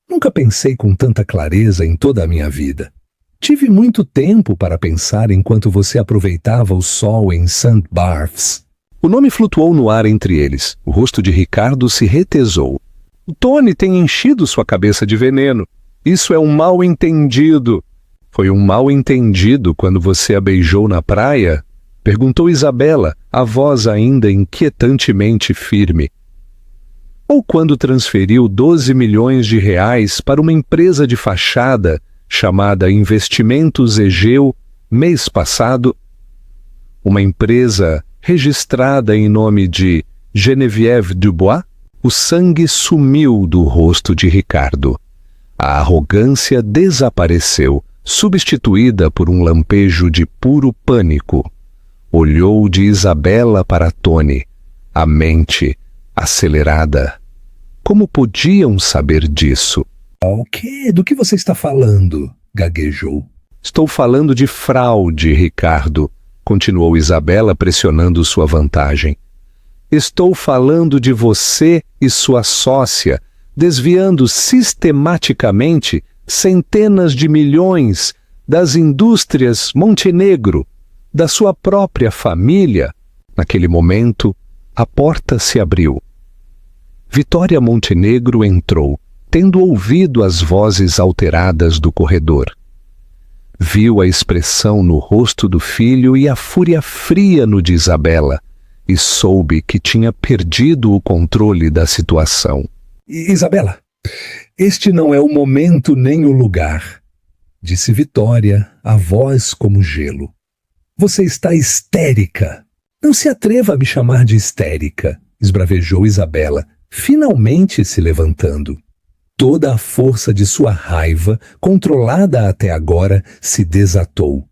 Nunca pensei com tanta clareza em toda a minha vida. Tive muito tempo para pensar enquanto você aproveitava o sol em St. Barths. O nome flutuou no ar entre eles. O rosto de Ricardo se retesou. O Tony tem enchido sua cabeça de veneno. Isso é um mal-entendido. Foi um mal-entendido quando você a beijou na praia? Perguntou Isabela, a voz ainda inquietantemente firme. Ou quando transferiu 12 milhões de reais para uma empresa de fachada chamada Investimentos Egeu, mês passado? Uma empresa registrada em nome de Geneviève Dubois? O sangue sumiu do rosto de Ricardo. A arrogância desapareceu, substituída por um lampejo de puro pânico. Olhou de Isabela para Tony, a mente acelerada. Como podiam saber disso? O quê? Do que você está falando? Gaguejou. Estou falando de fraude, Ricardo, continuou Isabela pressionando sua vantagem. Estou falando de você e sua sócia, desviando sistematicamente centenas de milhões das indústrias Montenegro, da sua própria família. Naquele momento, a porta se abriu. Vitória Montenegro entrou, tendo ouvido as vozes alteradas do corredor. Viu a expressão no rosto do filho e a fúria fria no de Isabela, e soube que tinha perdido o controle da situação. Isabela, este não é o momento nem o lugar, disse Vitória, a voz como gelo. Você está histérica. Não se atreva a me chamar de histérica, esbravejou Isabela, finalmente se levantando. Toda a força de sua raiva, controlada até agora, se desatou.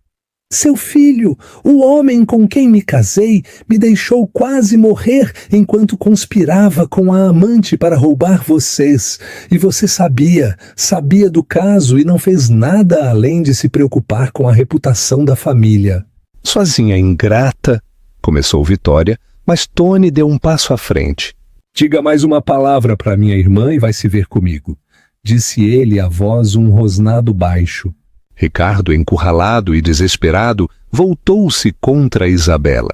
Seu filho, o homem com quem me casei, me deixou quase morrer enquanto conspirava com a amante para roubar vocês. E você sabia do caso e não fez nada além de se preocupar com a reputação da família. Sozinha ingrata, começou Vitória, mas Tony deu um passo à frente. Diga mais uma palavra para minha irmã e vai se ver comigo. disse ele a voz um rosnado baixo. Ricardo, encurralado e desesperado, voltou-se contra Isabela.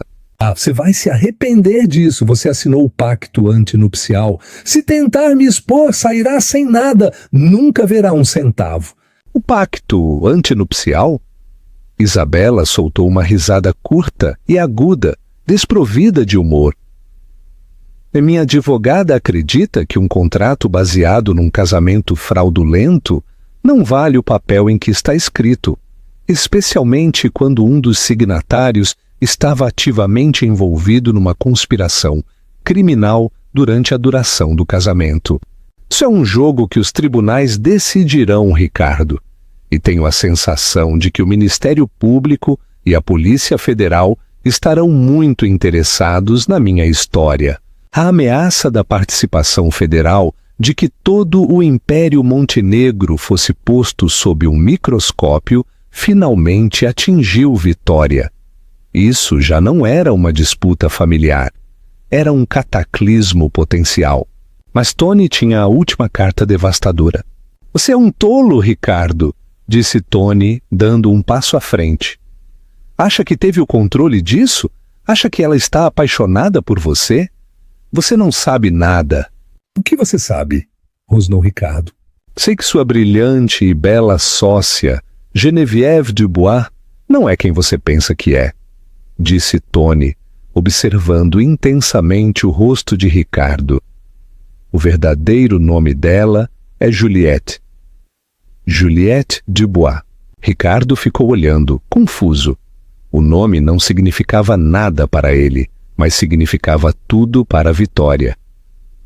Você vai se arrepender disso. Você assinou o pacto antinupcial. Se tentar me expor, sairá sem nada. Nunca verá um centavo. O pacto antinupcial? Isabela soltou uma risada curta e aguda, desprovida de humor. Minha advogada acredita que um contrato baseado num casamento fraudulento não vale o papel em que está escrito, especialmente quando um dos signatários estava ativamente envolvido numa conspiração criminal durante a duração do casamento. Isso é um jogo que os tribunais decidirão, Ricardo. E tenho a sensação de que o Ministério Público e a Polícia Federal estarão muito interessados na minha história. A ameaça da participação federal de que todo o Império Montenegro fosse posto sob um microscópio finalmente atingiu Vitória. Isso já não era uma disputa familiar. Era um cataclismo potencial. Mas Tony tinha a última carta devastadora. Você é um tolo, Ricardo, disse Tony, dando um passo à frente. Acha que teve o controle disso? Acha que ela está apaixonada por você? Você não sabe nada. O que você sabe? Rosnou Ricardo. Sei que sua brilhante e bela sócia, Geneviève Dubois, não é quem você pensa que é, disse Tony, observando intensamente o rosto de Ricardo. O verdadeiro nome dela é Juliette. Juliette Dubois. Ricardo ficou olhando, confuso. O nome não significava nada para ele, mas significava tudo para Vitória.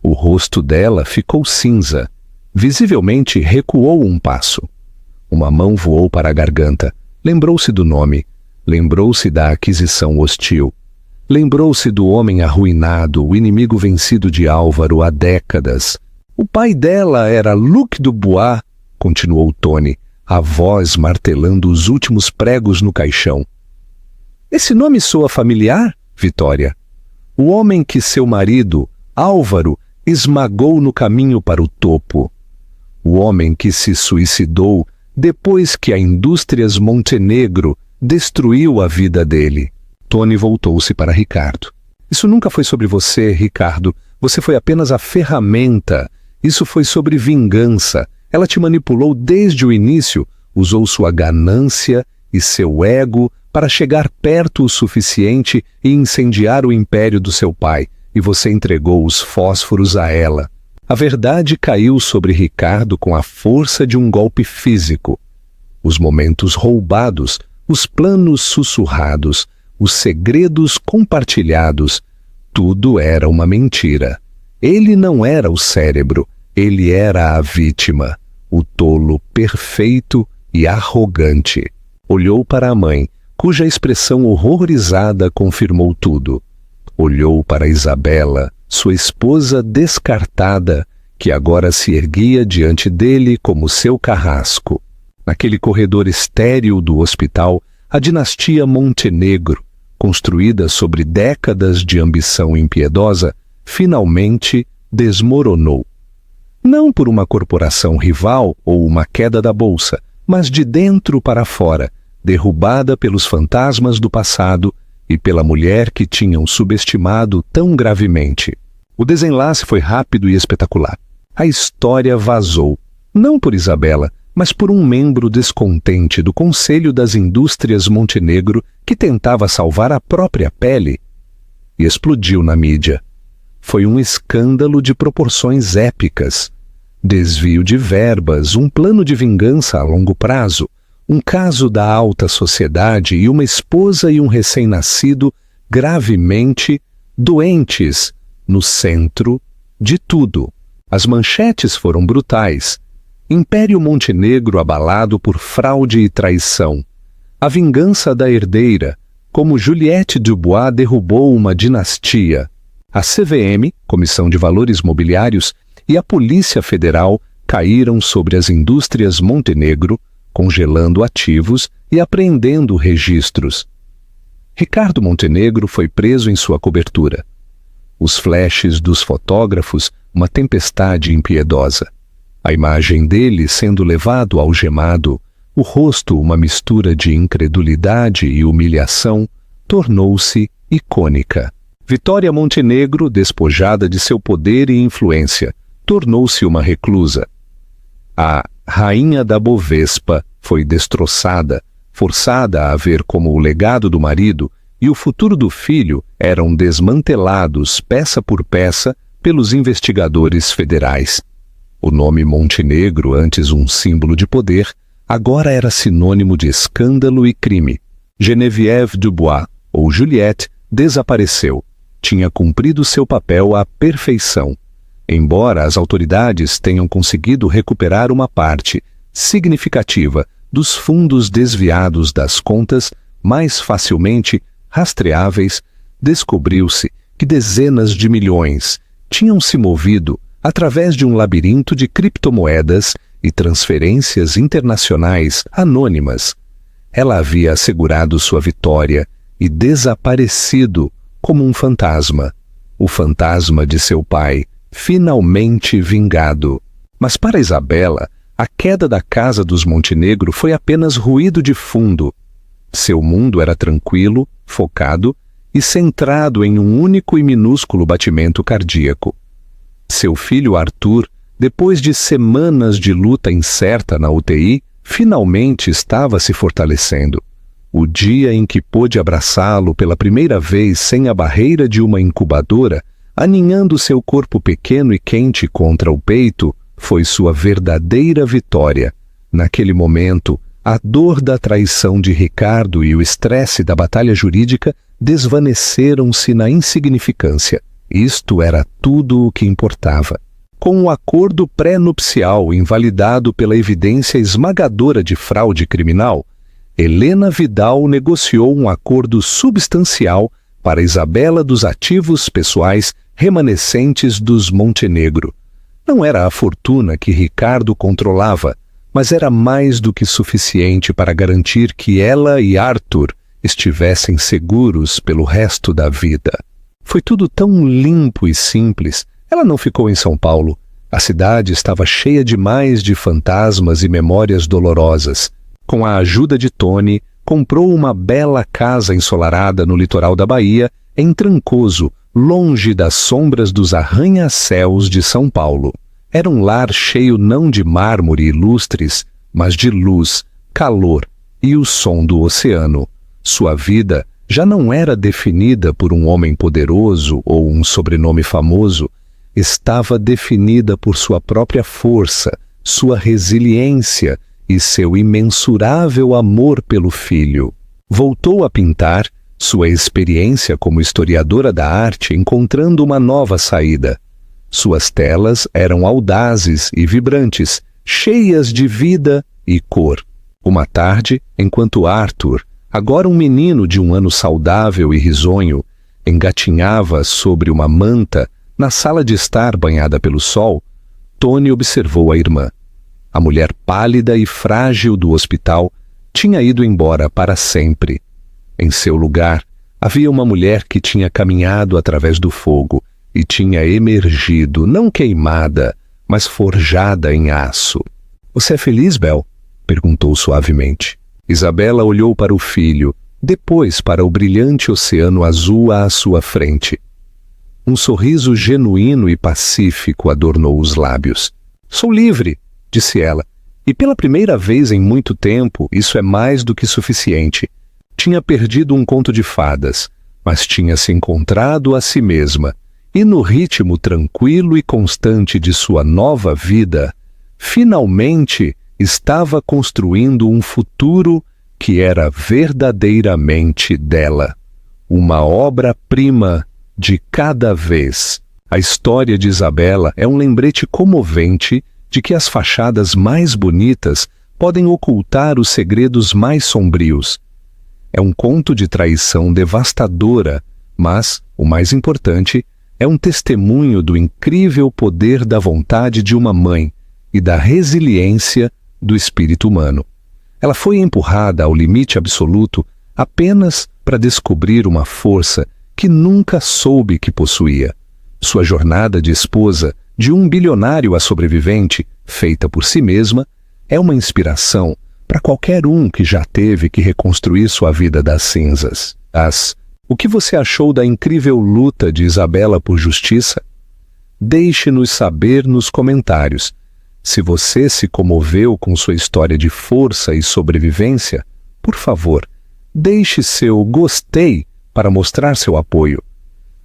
O rosto dela ficou cinza. Visivelmente recuou um passo. Uma mão voou para a garganta. Lembrou-se do nome. Lembrou-se da aquisição hostil. Lembrou-se do homem arruinado, o inimigo vencido de Álvaro há décadas. O pai dela era Luc Dubois, continuou Tony, a voz martelando os últimos pregos no caixão. Esse nome soa familiar, Vitória? O homem que seu marido, Álvaro, esmagou no caminho para o topo. O homem que se suicidou depois que a Indústrias Montenegro destruiu a vida dele. Tony voltou-se para Ricardo. Isso nunca foi sobre você, Ricardo. Você foi apenas a ferramenta. Isso foi sobre vingança. Ela te manipulou desde o início, usou sua ganância e seu ego para chegar perto o suficiente e incendiar o império do seu pai, e você entregou os fósforos a ela. A verdade caiu sobre Ricardo com a força de um golpe físico. Os momentos roubados, os planos sussurrados, os segredos compartilhados, tudo era uma mentira. Ele não era o cérebro, ele era a vítima, o tolo perfeito e arrogante. Olhou para a mãe, cuja expressão horrorizada confirmou tudo. Olhou para Isabela, sua esposa descartada, que agora se erguia diante dele como seu carrasco. Naquele corredor estéril do hospital, a dinastia Montenegro, construída sobre décadas de ambição impiedosa, finalmente desmoronou. Não por uma corporação rival ou uma queda da bolsa, mas de dentro para fora, derrubada pelos fantasmas do passado e pela mulher que tinham subestimado tão gravemente. O desenlace foi rápido e espetacular. A história vazou, não por Isabela, mas por um membro descontente do Conselho das Indústrias Montenegro que tentava salvar a própria pele. E explodiu na mídia. Foi um escândalo de proporções épicas. Desvio de verbas, um plano de vingança a longo prazo, um caso da alta sociedade e uma esposa e um recém-nascido gravemente doentes no centro de tudo. As manchetes foram brutais. Império Montenegro abalado por fraude e traição. A vingança da herdeira, como Juliette Dubois derrubou uma dinastia. A CVM, Comissão de Valores Mobiliários, e a Polícia Federal caíram sobre as indústrias Montenegro, congelando ativos e apreendendo registros. Ricardo Montenegro foi preso em sua cobertura. Os flashes dos fotógrafos, uma tempestade impiedosa. A imagem dele sendo levado algemado, o rosto uma mistura de incredulidade e humilhação, tornou-se icônica. Vitória Montenegro, despojada de seu poder e influência, tornou-se uma reclusa. A rainha da Bovespa foi destroçada, forçada a ver como o legado do marido e o futuro do filho eram desmantelados peça por peça pelos investigadores federais. O nome Montenegro, antes um símbolo de poder, agora era sinônimo de escândalo e crime. Geneviève Dubois, ou Juliette, desapareceu. Tinha cumprido seu papel à perfeição. Embora as autoridades tenham conseguido recuperar uma parte significativa dos fundos desviados das contas mais facilmente rastreáveis, descobriu-se que dezenas de milhões tinham se movido através de um labirinto de criptomoedas e transferências internacionais anônimas. Ela havia assegurado sua vitória e desaparecido como um fantasma, o fantasma de seu pai, finalmente vingado. Mas para Isabela, a queda da casa dos Montenegro foi apenas ruído de fundo. Seu mundo era tranquilo, focado e centrado em um único e minúsculo batimento cardíaco. Seu filho Arthur, depois de semanas de luta incerta na UTI, finalmente estava se fortalecendo. O dia em que pôde abraçá-lo pela primeira vez sem a barreira de uma incubadora, aninhando seu corpo pequeno e quente contra o peito, foi sua verdadeira vitória. Naquele momento, a dor da traição de Ricardo e o estresse da batalha jurídica desvaneceram-se na insignificância. Isto era tudo o que importava. Com o acordo pré-nupcial invalidado pela evidência esmagadora de fraude criminal, Helena Vidal negociou um acordo substancial para Isabela dos ativos pessoais remanescentes dos Montenegro. Não era a fortuna que Ricardo controlava, mas era mais do que suficiente para garantir que ela e Arthur estivessem seguros pelo resto da vida. Foi tudo tão limpo e simples. Ela não ficou em São Paulo. A cidade estava cheia demais de fantasmas e memórias dolorosas. Com a ajuda de Tony, comprou uma bela casa ensolarada no litoral da Bahia, em Trancoso, longe das sombras dos arranha-céus de São Paulo. Era um lar cheio não de mármore e lustres, mas de luz, calor e o som do oceano. Sua vida já não era definida por um homem poderoso ou um sobrenome famoso, estava definida por sua própria força, sua resiliência e seu imensurável amor pelo filho. Voltou a pintar, sua experiência como historiadora da arte encontrando uma nova saída. Suas telas eram audazes e vibrantes, cheias de vida e cor. Uma tarde, enquanto Arthur, agora um menino de um ano saudável e risonho, engatinhava sobre uma manta na sala de estar banhada pelo sol, Tony observou a irmã. A mulher pálida e frágil do hospital tinha ido embora para sempre. Em seu lugar, havia uma mulher que tinha caminhado através do fogo e tinha emergido, não queimada, mas forjada em aço. — Você é feliz, Bel? Perguntou suavemente. Isabela olhou para o filho, depois para o brilhante oceano azul à sua frente. Um sorriso genuíno e pacífico adornou os lábios. — Sou livre, disse ela, e pela primeira vez em muito tempo isso é mais do que suficiente. Tinha perdido um conto de fadas, mas tinha se encontrado a si mesma, e no ritmo tranquilo e constante de sua nova vida, finalmente estava construindo um futuro que era verdadeiramente dela. Uma obra-prima de cada vez. A história de Isabela é um lembrete comovente de que as fachadas mais bonitas podem ocultar os segredos mais sombrios. É um conto de traição devastadora, mas, o mais importante, é um testemunho do incrível poder da vontade de uma mãe e da resiliência do espírito humano. Ela foi empurrada ao limite absoluto apenas para descobrir uma força que nunca soube que possuía. Sua jornada de esposa de um bilionário a sobrevivente feita por si mesma, é uma inspiração para qualquer um que já teve que reconstruir sua vida das cinzas. O que você achou da incrível luta de Isabela por justiça? Deixe-nos saber nos comentários. Se você se comoveu com sua história de força e sobrevivência, por favor, deixe seu gostei para mostrar seu apoio.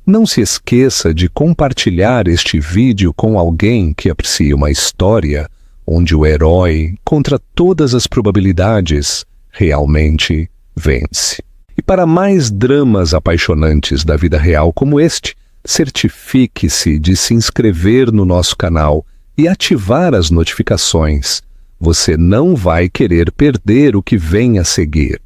Não se esqueça de compartilhar este vídeo com alguém que aprecie uma história onde o herói, contra todas as probabilidades, realmente vence. E para mais dramas apaixonantes da vida real como este, certifique-se de se inscrever no nosso canal e ativar as notificações. Você não vai querer perder o que vem a seguir.